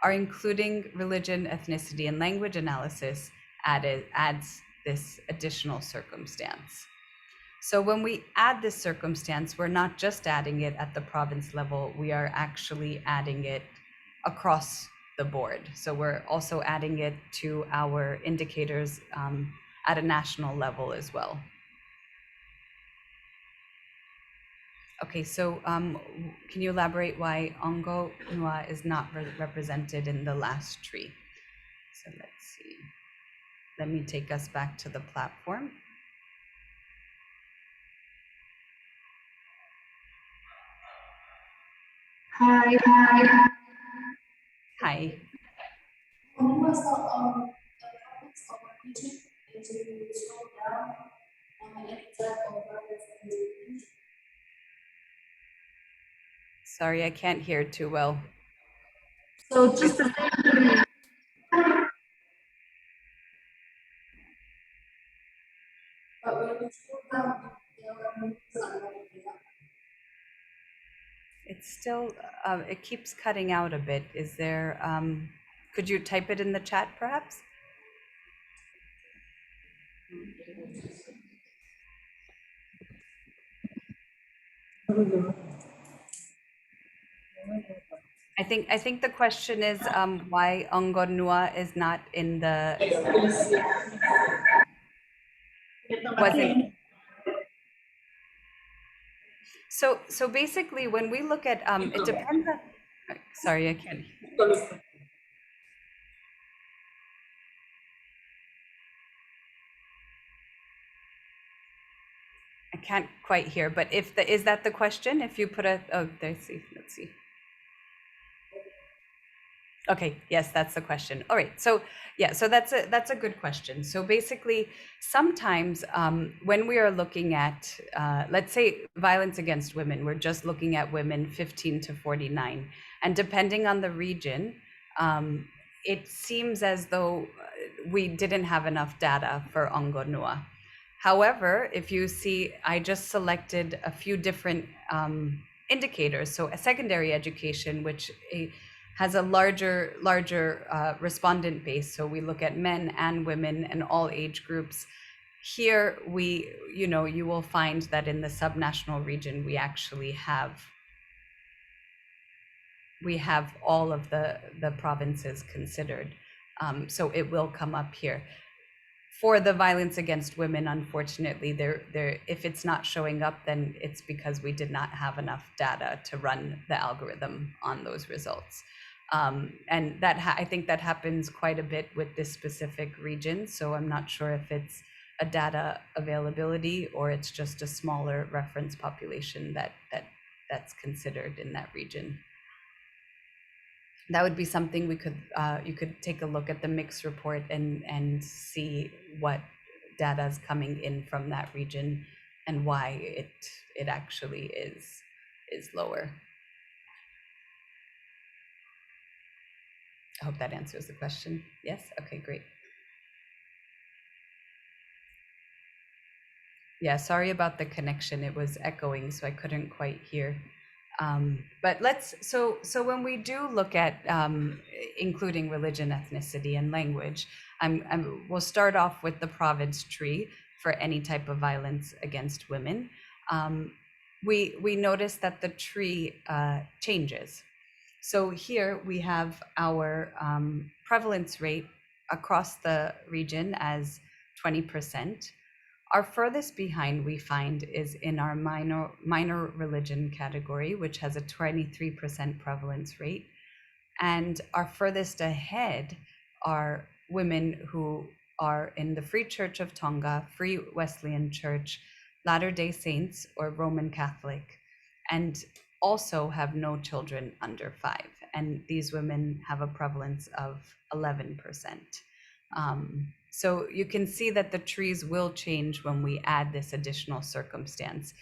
Our including religion, ethnicity, and language analysis adds this additional circumstance. So when we add this circumstance, we're not just adding it at the province level, we are actually adding it across the board. So we're also adding it to our indicators at a national level as well. Okay, so can you elaborate why Ongo Nua is not represented in the last tree? So let's see. Let me take us back to the platform. Hi. Hi. When was the topics of religion, and to scroll down Sorry, I can't hear too well. So just the It's still, it keeps cutting out a bit. Is there, could you type it in the chat perhaps? I think the question is why Ongonua is not in the wasn't. So basically, when we look at it depends on. Sorry, I can't. I can't quite hear, but if is that the question? If you put a let's see. Okay, yes, that's the question. All right, so yeah, so that's a good question. So basically, sometimes when we are looking at, let's say, violence against women, we're just looking at women 15 to 49, and depending on the region, it seems as though we didn't have enough data for Ongonua. However, if you see, I just selected a few different indicators. So a secondary education, which has a larger respondent base. So we look at men and women and all age groups. Here you will find that in the subnational region, we actually have all of the provinces considered. So it will come up here. For the violence against women, unfortunately, if it's not showing up, then it's because we did not have enough data to run the algorithm on those results. And that I think that happens quite a bit with this specific region. So I'm not sure if it's a data availability or it's just a smaller reference population that's considered in that region. That would be something we could you could take a look at the mix report and see what data is coming in from that region and why it actually is lower. I hope that answers the question. Yes? Okay, great. Yeah, sorry about the connection. It was echoing, so I couldn't quite hear. But so when we do look at including religion, ethnicity, and language, we'll start off with the province tree for any type of violence against women. We notice that the tree changes. So here we have our prevalence rate across the region as 20%. Our furthest behind we find is in our minor religion category, which has a 23% prevalence rate. And our furthest ahead are women who are in the Free Church of Tonga, Free Wesleyan Church, Latter-day Saints, or Roman Catholic, and also have no children under 5. And these women have a prevalence of 11%. So you can see that the trees will change when we add this additional circumstance.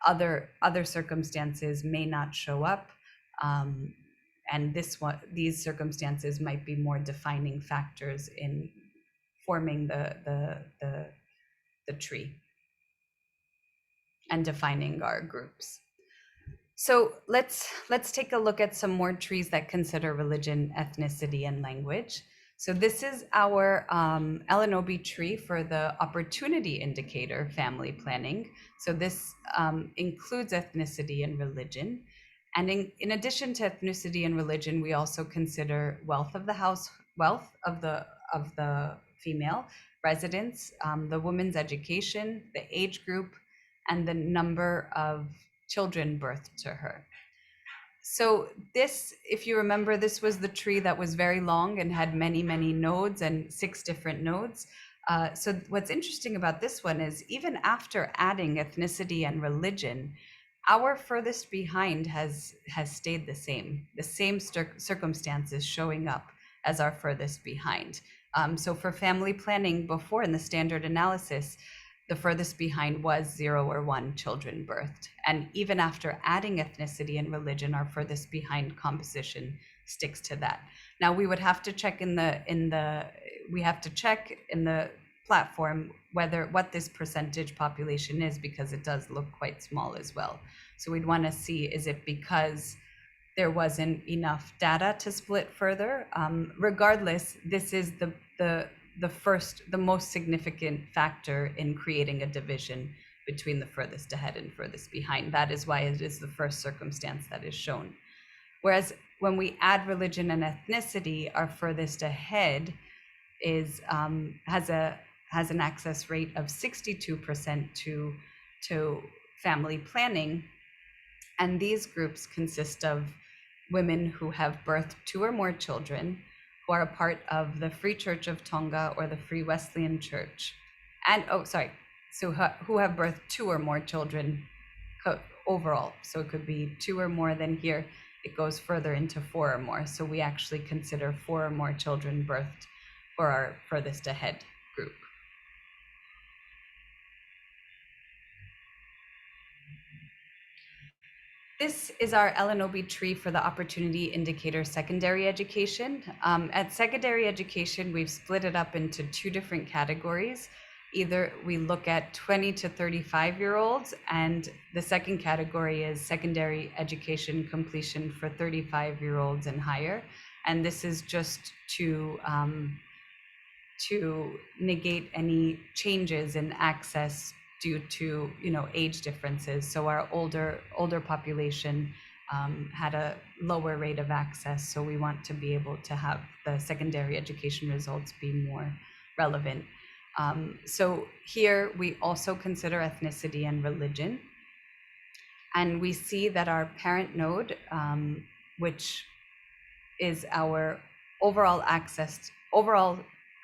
Other circumstances may not show up, and these circumstances might be more defining factors in forming the tree and defining our groups. So let's take a look at some more trees that consider religion, ethnicity, and language. So this is our LNOB tree for the opportunity indicator family planning. So this includes ethnicity and religion. And in addition to ethnicity and religion, we also consider wealth of the house, wealth of the female, residence, the woman's education, the age group, and the number of children birthed to her. So this, if you remember, this was the tree that was very long and had many, many nodes and 6 different nodes. So what's interesting about this one is even after adding ethnicity and religion, our furthest behind has stayed the same circumstances showing up as our furthest behind. So for family planning before in the standard analysis, the furthest behind was 0 or 1 children birthed. And even after adding ethnicity and religion, our furthest behind composition sticks to that. Now we would have to check in the platform what this percentage population is, because it does look quite small as well. So we'd want to see, is it because there wasn't enough data to split further? Regardless, this is the most significant factor in creating a division between the furthest ahead and furthest behind. That is why it is the first circumstance that is shown. Whereas when we add religion and ethnicity, our furthest ahead is has an access rate of 62% to family planning. And these groups consist of women who have birthed 2 or more children, who are a part of the Free Church of Tonga or the Free Wesleyan Church, and who have birthed 2 or more children overall. So it could be 2 or more, then here it goes further into 4 or more. So we actually consider 4 or more children birthed for our furthest ahead group. This is our LNOB tree for the opportunity indicator secondary education. At secondary education, we've split it up into 2 different categories. Either we look at 20 to 35-year-olds, and the second category is secondary education completion for 35-year-olds and higher. And this is just to negate any changes in access due to age differences. So our older population had a lower rate of access, so we want to be able to have the secondary education results be more relevant. So here we also consider ethnicity and religion, and we see that our parent node, which is our overall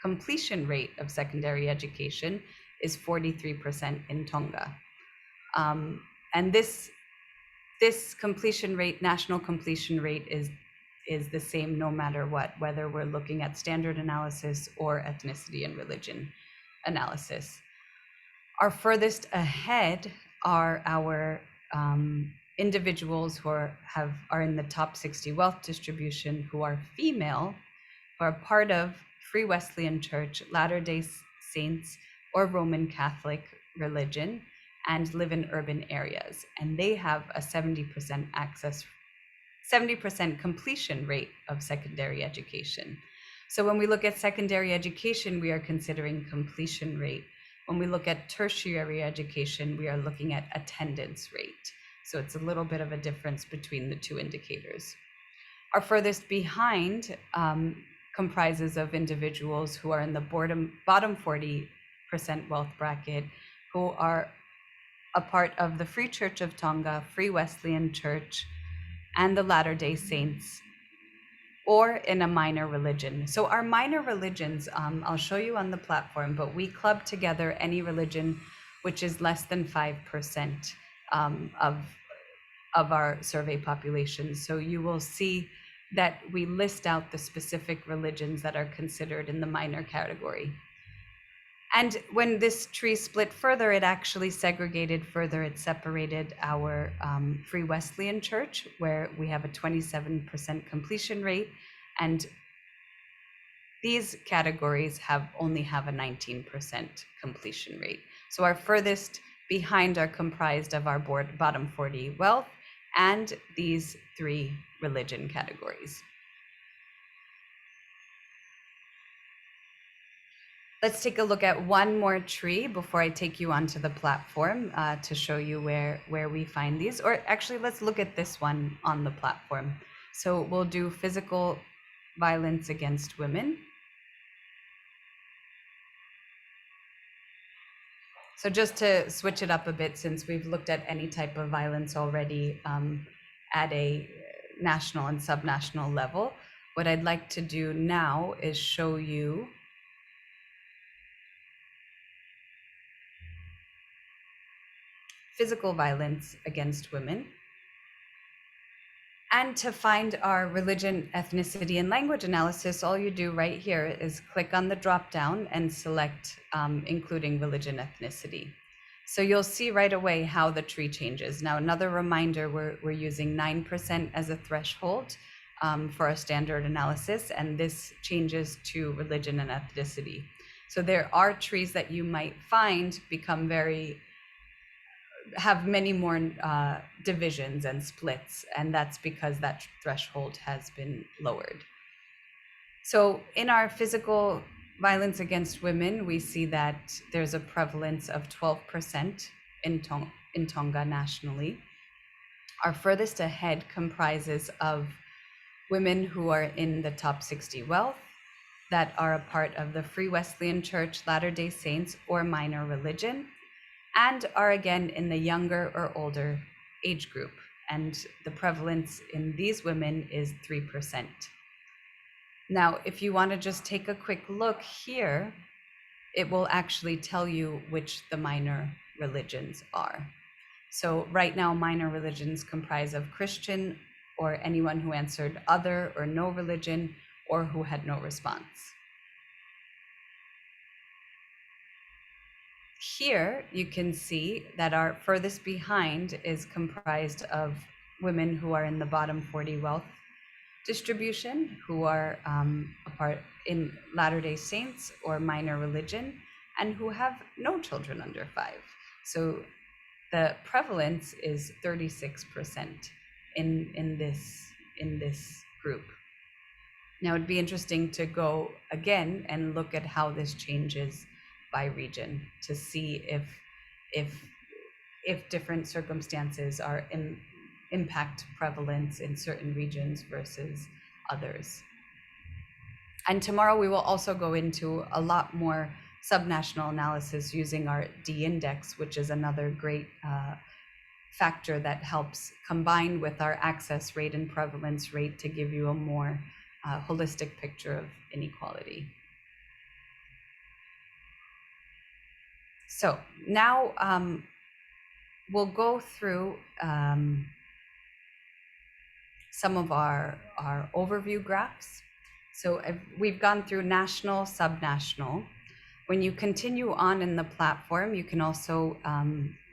completion rate of secondary education, is 43% in Tonga. And this completion rate, national completion rate, is the same no matter what, whether we're looking at standard analysis or ethnicity and religion analysis. Our furthest ahead are our individuals who are in the top 60 wealth distribution, who are female, who are part of Free Wesleyan Church, Latter-day Saints, or Roman Catholic religion, and live in urban areas. And they have a 70% completion rate of secondary education. So when we look at secondary education, we are considering completion rate. When we look at tertiary education, we are looking at attendance rate. So it's a little bit of a difference between the 2 indicators. Our furthest behind comprises of individuals who are in the bottom 40% wealth bracket, who are a part of the Free Church of Tonga, Free Wesleyan Church, and the Latter-day Saints, or in a minor religion. So our minor religions, I'll show you on the platform, but we club together any religion which is less than 5% of our survey population. So you will see that we list out the specific religions that are considered in the minor category. And when this tree split further, it actually segregated further. It separated our Free Wesleyan Church, where we have a 27% completion rate, and these categories only have a 19% completion rate. So our furthest behind are comprised of our bottom 40 wealth and these 3 religion categories. Let's take a look at one more tree before I take you onto the platform to show you where we find these. Or actually, let's look at this one on the platform. So we'll do physical violence against women. So just to switch it up a bit, since we've looked at any type of violence already at a national and subnational level, what I'd like to do now is show you physical violence against women. And to find our religion, ethnicity, and language analysis, all you do right here is click on the drop down and select including religion, ethnicity. So you'll see right away how the tree changes. Now, another reminder, we're using 9% as a threshold for a standard analysis, and this changes to religion and ethnicity. So there are trees that you might find have many more divisions and splits, and that's because that threshold has been lowered. So in our physical violence against women, we see that there's a prevalence of 12% in Tonga nationally. Our furthest ahead comprises of women who are in the top 60 wealth, that are a part of the Free Wesleyan Church, Latter-day Saints, or minor religion, and are again in the younger or older age group. And the prevalence in these women is 3%. Now, if you want to just take a quick look here, it will actually tell you which the minor religions are. So right now, minor religions comprise of Christian, or anyone who answered other or no religion, or who had no response. Here, you can see that our furthest behind is comprised of women who are in the bottom 40 wealth distribution, who are a part in Latter-day Saints or minor religion, and who have no children under 5. So the prevalence is 36% in this group. Now, it'd be interesting to go again and look at how this changes by region to see if different circumstances are impact prevalence in certain regions versus others. And tomorrow we will also go into a lot more subnational analysis using our D index, which is another great factor that helps combine with our access rate and prevalence rate to give you a more holistic picture of inequality. So now we'll go through some of our overview graphs. So we've gone through national, subnational. When you continue on in the platform, you can also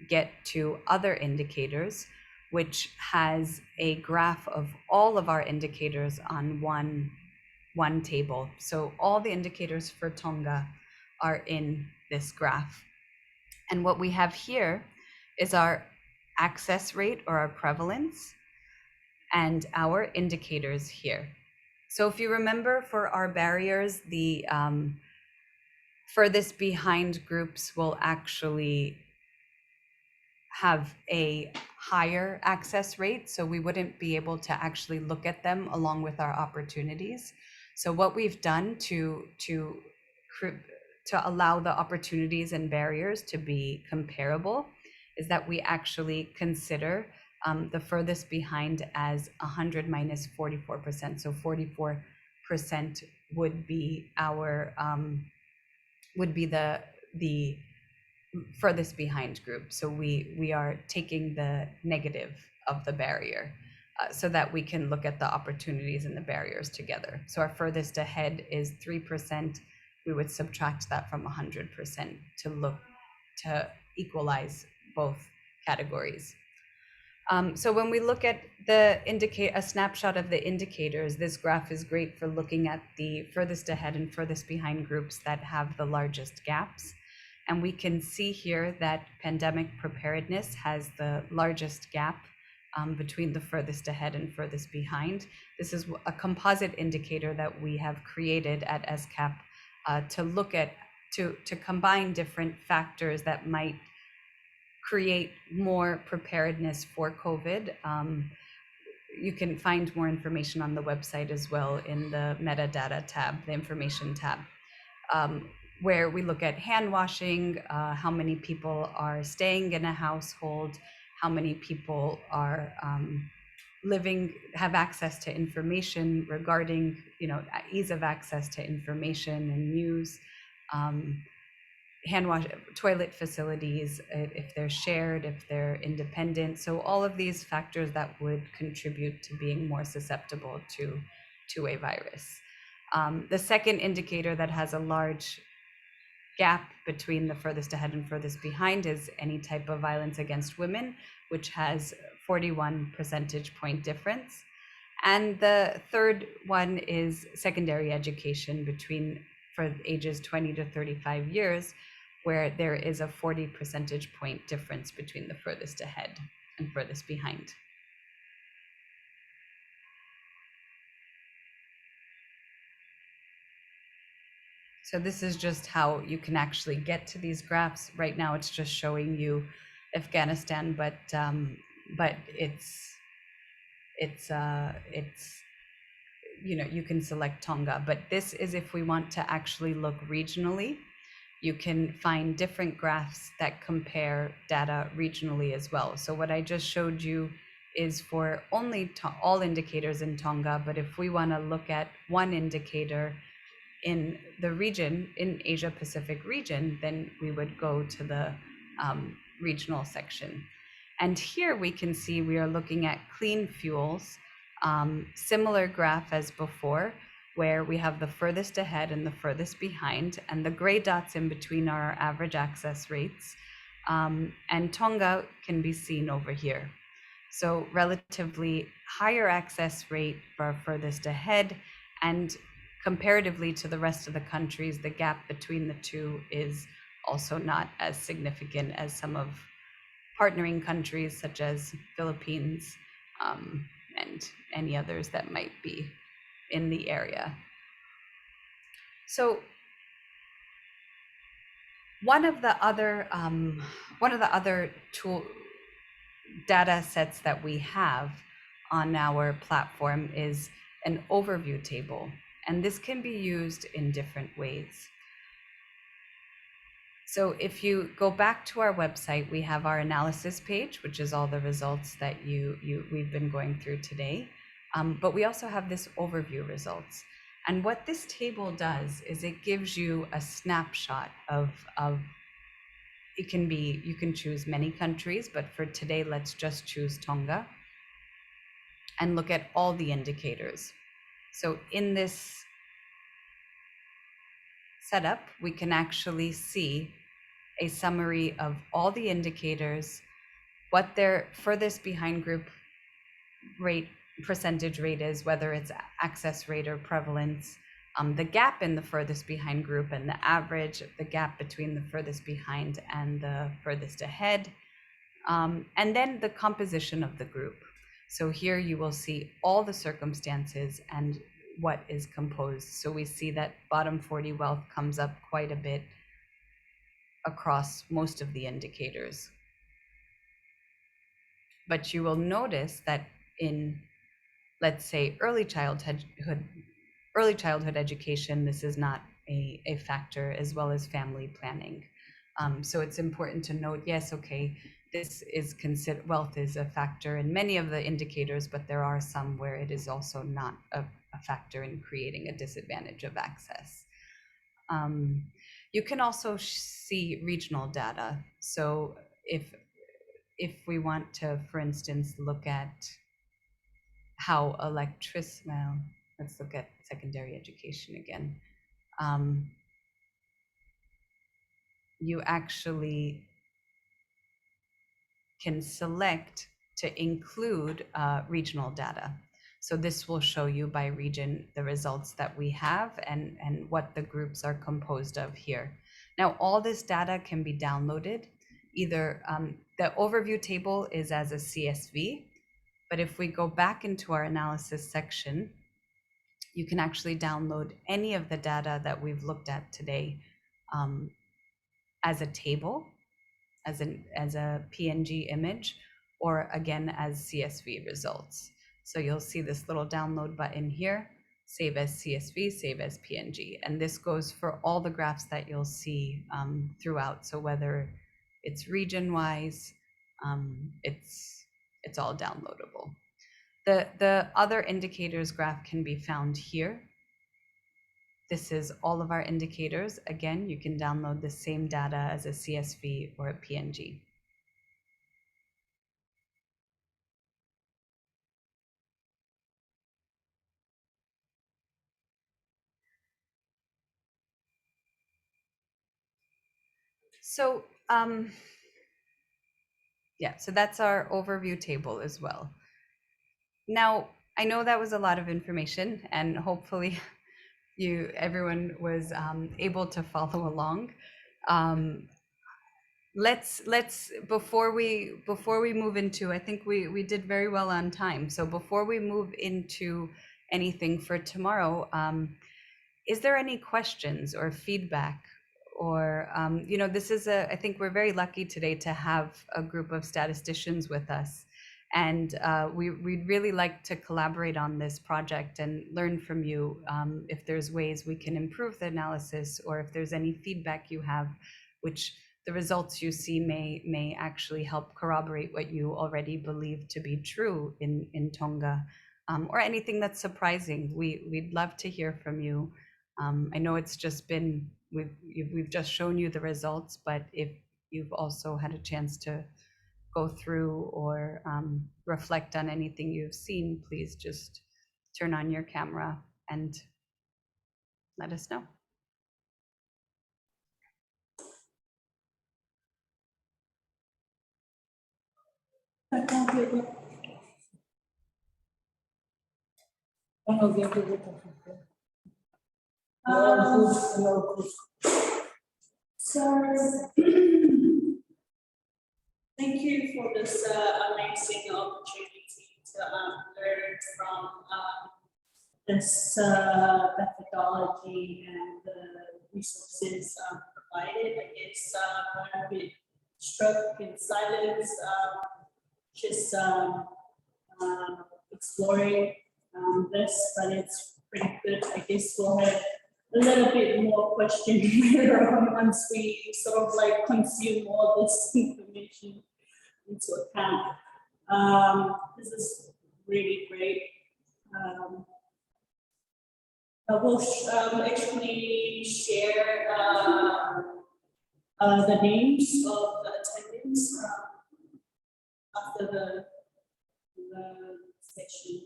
get to other indicators, which has a graph of all of our indicators on one table. So all the indicators for Tonga are in this graph. And what we have here is our access rate or our prevalence and our indicators here. So if you remember, for our barriers, the furthest behind groups will actually have a higher access rate, so we wouldn't be able to actually look at them along with our opportunities. So what we've done to allow the opportunities and barriers to be comparable is that we actually consider the furthest behind as 100 minus 44%. So 44% would be our the furthest behind group. So we are taking the negative of the barrier so that we can look at the opportunities and the barriers together. So our furthest ahead is 3%. We would subtract that from 100% to equalize both categories. So when we look at a snapshot of the indicators, this graph is great for looking at the furthest ahead and furthest behind groups that have the largest gaps. And we can see here that pandemic preparedness has the largest gap between the furthest ahead and furthest behind. This is a composite indicator that we have created at ESCAP to look at, to combine different factors that might create more preparedness for COVID. You can find more information on the website as well in the metadata tab, the information tab, where we look at hand washing, how many people are staying in a household, how many people are have access to information regarding, ease of access to information and news. hand wash, toilet facilities, if they're shared, if they're independent. So all of these factors that would contribute to being more susceptible to a virus. The second indicator that has a large gap between the furthest ahead and furthest behind is any type of violence against women, which has 41 percentage point difference. And the third one is secondary education for ages 20 to 35 years, where there is a 40 percentage point difference between the furthest ahead and furthest behind. So this is just how you can actually get to these graphs. Right now, it's just showing you Afghanistan, but it's you can select Tonga. But this is if we want to actually look regionally. You can find different graphs that compare data regionally as well. So what I just showed you is for only all indicators in Tonga, but if we want to look at one indicator in the region, in Asia Pacific region, then we would go to the regional section. And here we can see we are looking at clean fuels, similar graph as before, where we have the furthest ahead and the furthest behind, and the gray dots in between are our average access rates. And Tonga can be seen over here. So relatively higher access rate for our furthest ahead, and comparatively to the rest of the countries, the gap between the two is also not as significant as some of partnering countries such as Philippines and any others that might be in the area. So one of the other tool data sets that we have on our platform is an overview table, and this can be used in different ways. So if you go back to our website, we have our analysis page, which is all the results that we've been going through today. But we also have this overview results. And what this table does is it gives you a snapshot of it can be, you can choose many countries, but for today, let's just choose Tonga and look at all the indicators. So in this setup, we can actually see a summary of all the indicators, what their furthest behind group rate, percentage rate is, whether it's access rate or prevalence, the gap in the furthest behind group and the average, the gap between the furthest behind and the furthest ahead, and then the composition of the group. So here you will see all the circumstances and what is composed. So we see that bottom 40 wealth comes up quite a bit across most of the indicators. But you will notice that in, let's say, early childhood education, this is not a factor, as well as family planning. So it's important to note, yes, okay, this is considered, wealth is a factor in many of the indicators, but there are some where it is also not a factor in creating a disadvantage of access. You can also see regional data. So if we want to, for instance, look at how well, let's look at secondary education again. You actually can select to include regional data. So this will show you by region the results that we have and what the groups are composed of here. Now, all this data can be downloaded. Either the overview table is as a CSV, but if we go back into our analysis section, you can actually download any of the data that we've looked at today as a table, as a PNG image, or again as CSV results. So you'll see this little download button here, save as CSV, save as PNG. And this goes for all the graphs that you'll see throughout. So whether it's region-wise, it's all downloadable. The other indicators graph can be found here. this is all of our indicators. Again, you can download the same data as a CSV or a PNG. So yeah, so that's our overview table as well. Now, I know that was a lot of information, and hopefully everyone was able to follow along. Let's before we move into, I think we did very well on time. So before we move into anything for tomorrow, is there any questions or feedback? Or, this is I think we're very lucky today to have a group of statisticians with us. And we'd really like to collaborate on this project and learn from you if there's ways we can improve the analysis, or if there's any feedback you have, which the results you see may actually help corroborate what you already believe to be true in Tonga, or anything that's surprising. We'd love to hear from you. I know it's just been, we've just shown you the results, but if you've also had a chance to go through or reflect on anything you've seen, please just turn on your camera and let us know. So thank you for this amazing opportunity to learn from this methodology and the resources provided. I guess I'm a bit struck in silence, just exploring this, but it's pretty good. I guess we'll have a little bit more questions later on once we sort of like consume all this information into account. This is really great. I will actually share the names of the attendants after the session.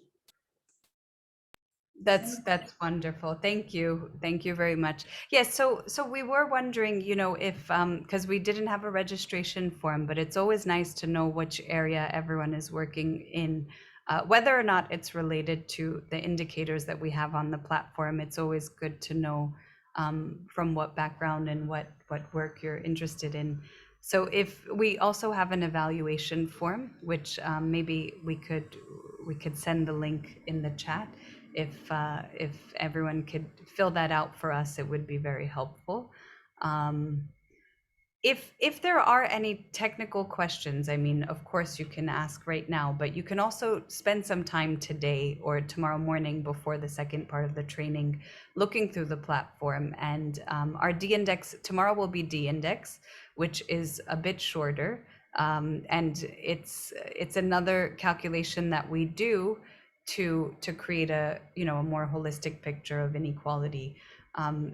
That's wonderful. Thank you very much. Yes, so we were wondering, if because we didn't have a registration form, but it's always nice to know which area everyone is working in, whether or not it's related to the indicators that we have on the platform. It's always good to know from what background and what work you're interested in. So if we also have an evaluation form, which maybe we could send the link in the chat. If everyone could fill that out for us, it would be very helpful. If there are any technical questions, I mean, of course you can ask right now, but you can also spend some time today or tomorrow morning before the second part of the training looking through the platform. And our D-index, tomorrow will be D-index, which is a bit shorter. And it's another calculation that we do to create a more holistic picture of inequality.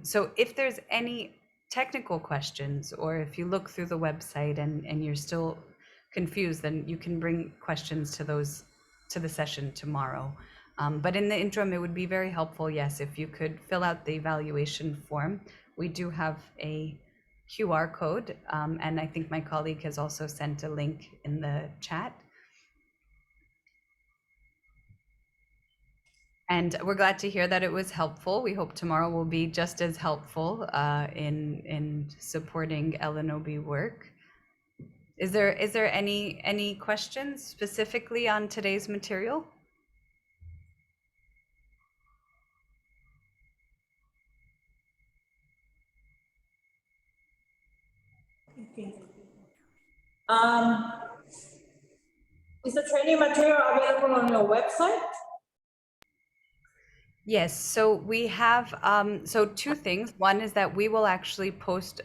So if there's any technical questions, or if you look through the website and you're still confused, then you can bring questions to the session tomorrow. But in the interim, it would be very helpful, yes, if you could fill out the evaluation form. We do have a QR code, and I think my colleague has also sent a link in the chat. And we're glad to hear that it was helpful. We hope tomorrow will be just as helpful in supporting LNOB work. Is there any questions specifically on today's material? Okay. Is the training material available on your website? Yes, so we have so two things. One is that we will actually post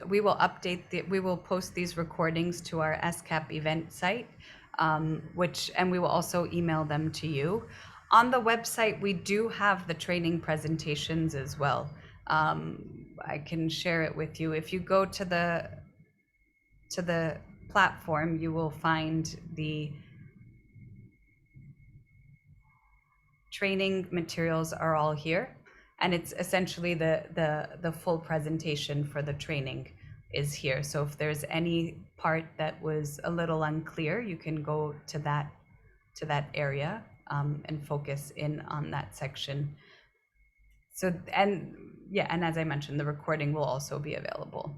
these recordings to our ESCAP event site, and we will also email them to you. On the website, we do have the training presentations as well. I can share it with you. If you go to the platform, you will find the training materials are all here, and it's essentially the full presentation for the training is here. So if there's any part that was a little unclear, you can go to that area and focus in on that section. So, and yeah, and as I mentioned, the recording will also be available.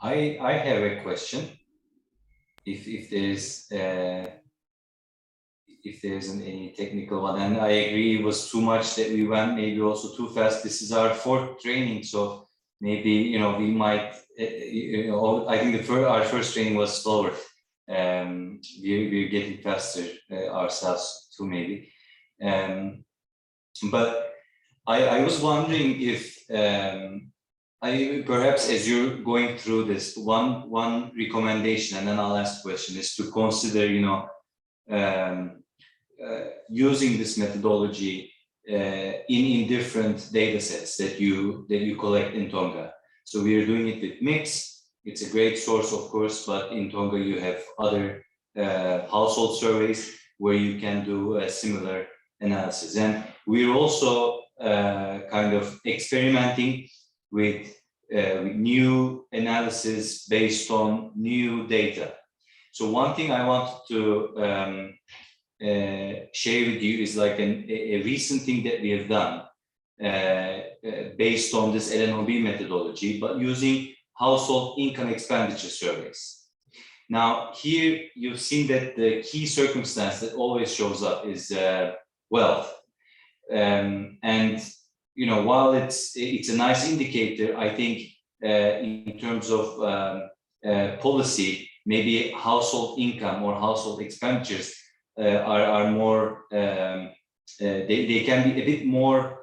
I have a question. If there's any technical one, and I agree it was too much that we went maybe also too fast. This is our 4th training, so maybe we might I think our first training was slower. We're getting faster ourselves too, maybe. But I was wondering if perhaps as you're going through this, one recommendation, and then I'll ask the question, is to consider using this methodology in different data sets that you collect in Tonga. So we are doing it with Mix. It's a great source, of course, but in Tonga you have other household surveys where you can do a similar analysis. And we're also kind of experimenting with new analysis based on new data. So one thing I wanted to share with you is like a recent thing that we have done based on this LNOB methodology, but using household income expenditure surveys. Now here you've seen that the key circumstance that always shows up is wealth. And while it's a nice indicator, I think in terms of policy, maybe household income or household expenditures are more, they can be a bit more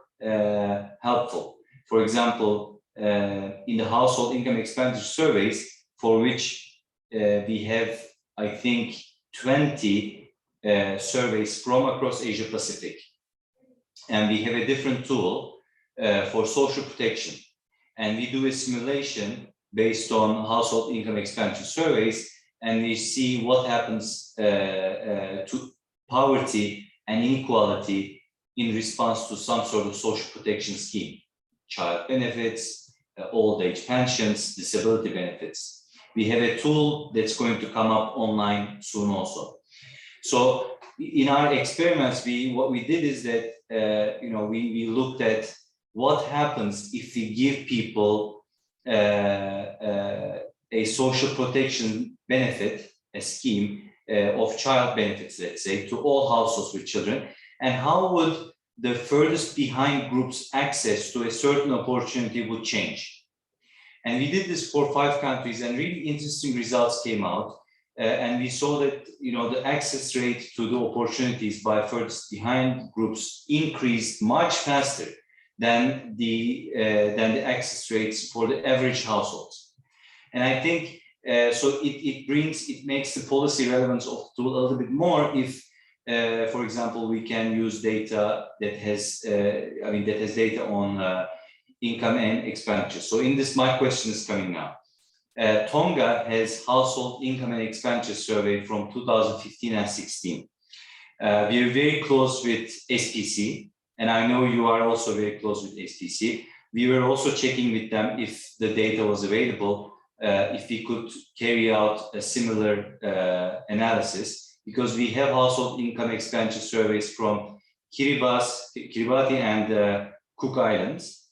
helpful. For example, in the household income expenditure surveys, for which we have, I think, 20 surveys from across Asia Pacific. And we have a different tool for social protection. And we do a simulation based on household income expenditure surveys, and we see what happens to poverty and inequality in response to some sort of social protection scheme, child benefits, old age pensions, disability benefits. We have a tool that's going to come up online soon also. So in our experiments, what we did is that we looked at what happens if we give people a social protection benefit, a scheme of child benefits, let's say, to all households with children, and how would the furthest behind groups' access to a certain opportunity would change. And we did this for 5 countries, and really interesting results came out. And we saw that the access rate to the opportunities by furthest behind groups increased much faster than the access rates for the average households. And I think so it makes the policy relevance of the tool a little bit more if, for example, we can use data that has data on income and expenditure. So in this, my question is coming now. Tonga has household income and expenditure survey from 2015 and 16. We are very close with SPC, and I know you are also very close with SPC. We were also checking with them if the data was available, if we could carry out a similar analysis, because we have household income expenditure surveys from Kiribati and Cook Islands.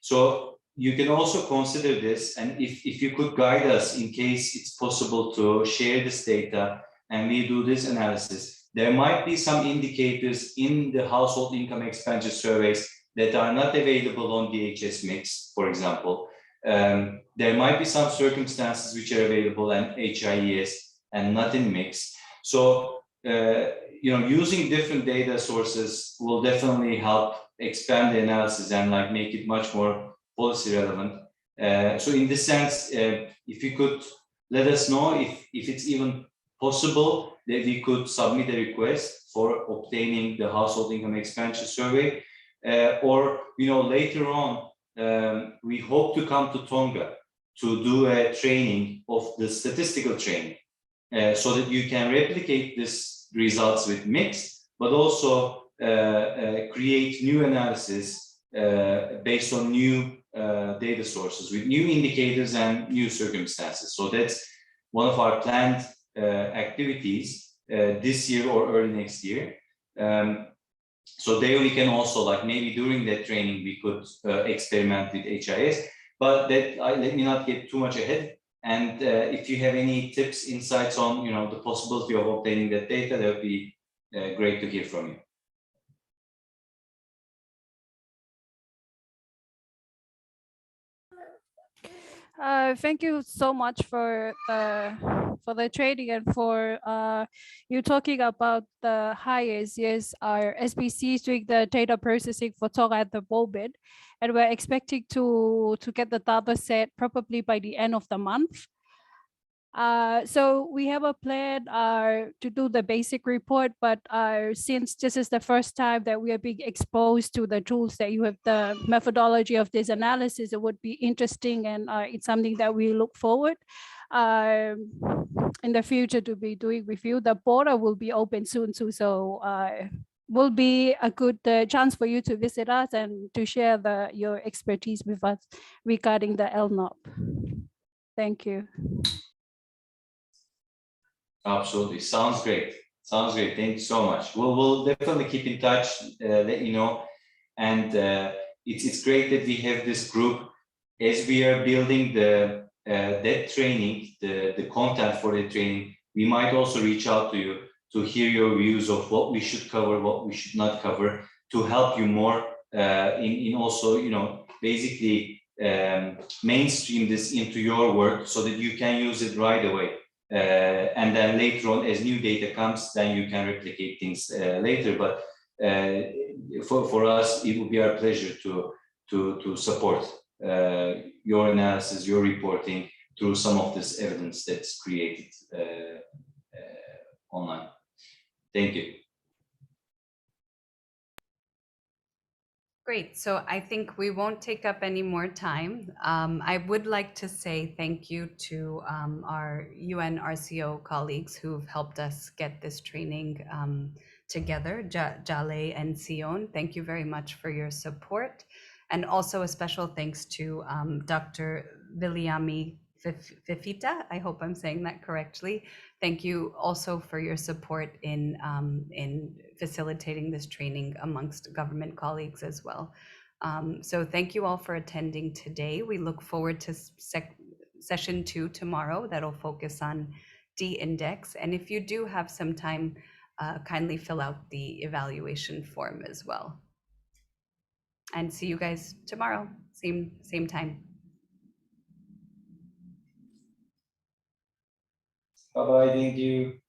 So you can also consider this, and if you could guide us in case it's possible to share this data and we do this analysis, there might be some indicators in the household income expenditure surveys that are not available on DHS Mix, for example. There might be some circumstances which are available in HIES and not in Mix. So, using different data sources will definitely help expand the analysis and make it much more policy relevant. So in this sense, if you could let us know if it's even possible, that we could submit a request for obtaining the household income expenditure survey, or later on we hope to come to Tonga to do a training of the statistical training, so that you can replicate this results with mix, but also create new analysis based on new data sources with new indicators and new circumstances. So that's one of our planned activities this year or early next year. So there we can also, like maybe during that training, we could experiment with HIS, but that let me not get too much ahead. And if you have any tips, insights on the possibility of obtaining that data, that would be great to hear from you. Thank you so much for the training and for you talking about the highest. Yes, our SBC is doing the data processing for Tonga at the moment, and we're expecting to get the data set probably by the end of the month. So we have a plan to do the basic report, but since this is the first time that we are being exposed to the tools that you have, the methodology of this analysis, it would be interesting, and it's something that we look forward in the future to be doing with you. The portal will be open soon too, so will be a good chance for you to visit us and to share your expertise with us regarding the LNOB. Thank you. Absolutely. Sounds great. Sounds great. Thank you so much. We'll definitely keep in touch, let you know. And it's great that we have this group as we are building that training, the content for the training. We might also reach out to you to hear your views of what we should cover, what we should not cover, to help you more in also, basically mainstream this into your work so that you can use it right away. And then later on, as new data comes, then you can replicate things later. But for us, it will be our pleasure to support your analysis, your reporting through some of this evidence that's created online. Thank you. Great. So I think we won't take up any more time. I would like to say thank you to our UN RCO colleagues who've helped us get this training together, Jale and Sion. Thank you very much for your support. And also a special thanks to Dr. Viliami Fifita. I hope I'm saying that correctly. Thank you also for your support in facilitating this training amongst government colleagues as well. So thank you all for attending today. We look forward to session 2 tomorrow that'll focus on D-index. And if you do have some time, kindly fill out the evaluation form as well. And see you guys tomorrow, same time. Bye-bye, thank you.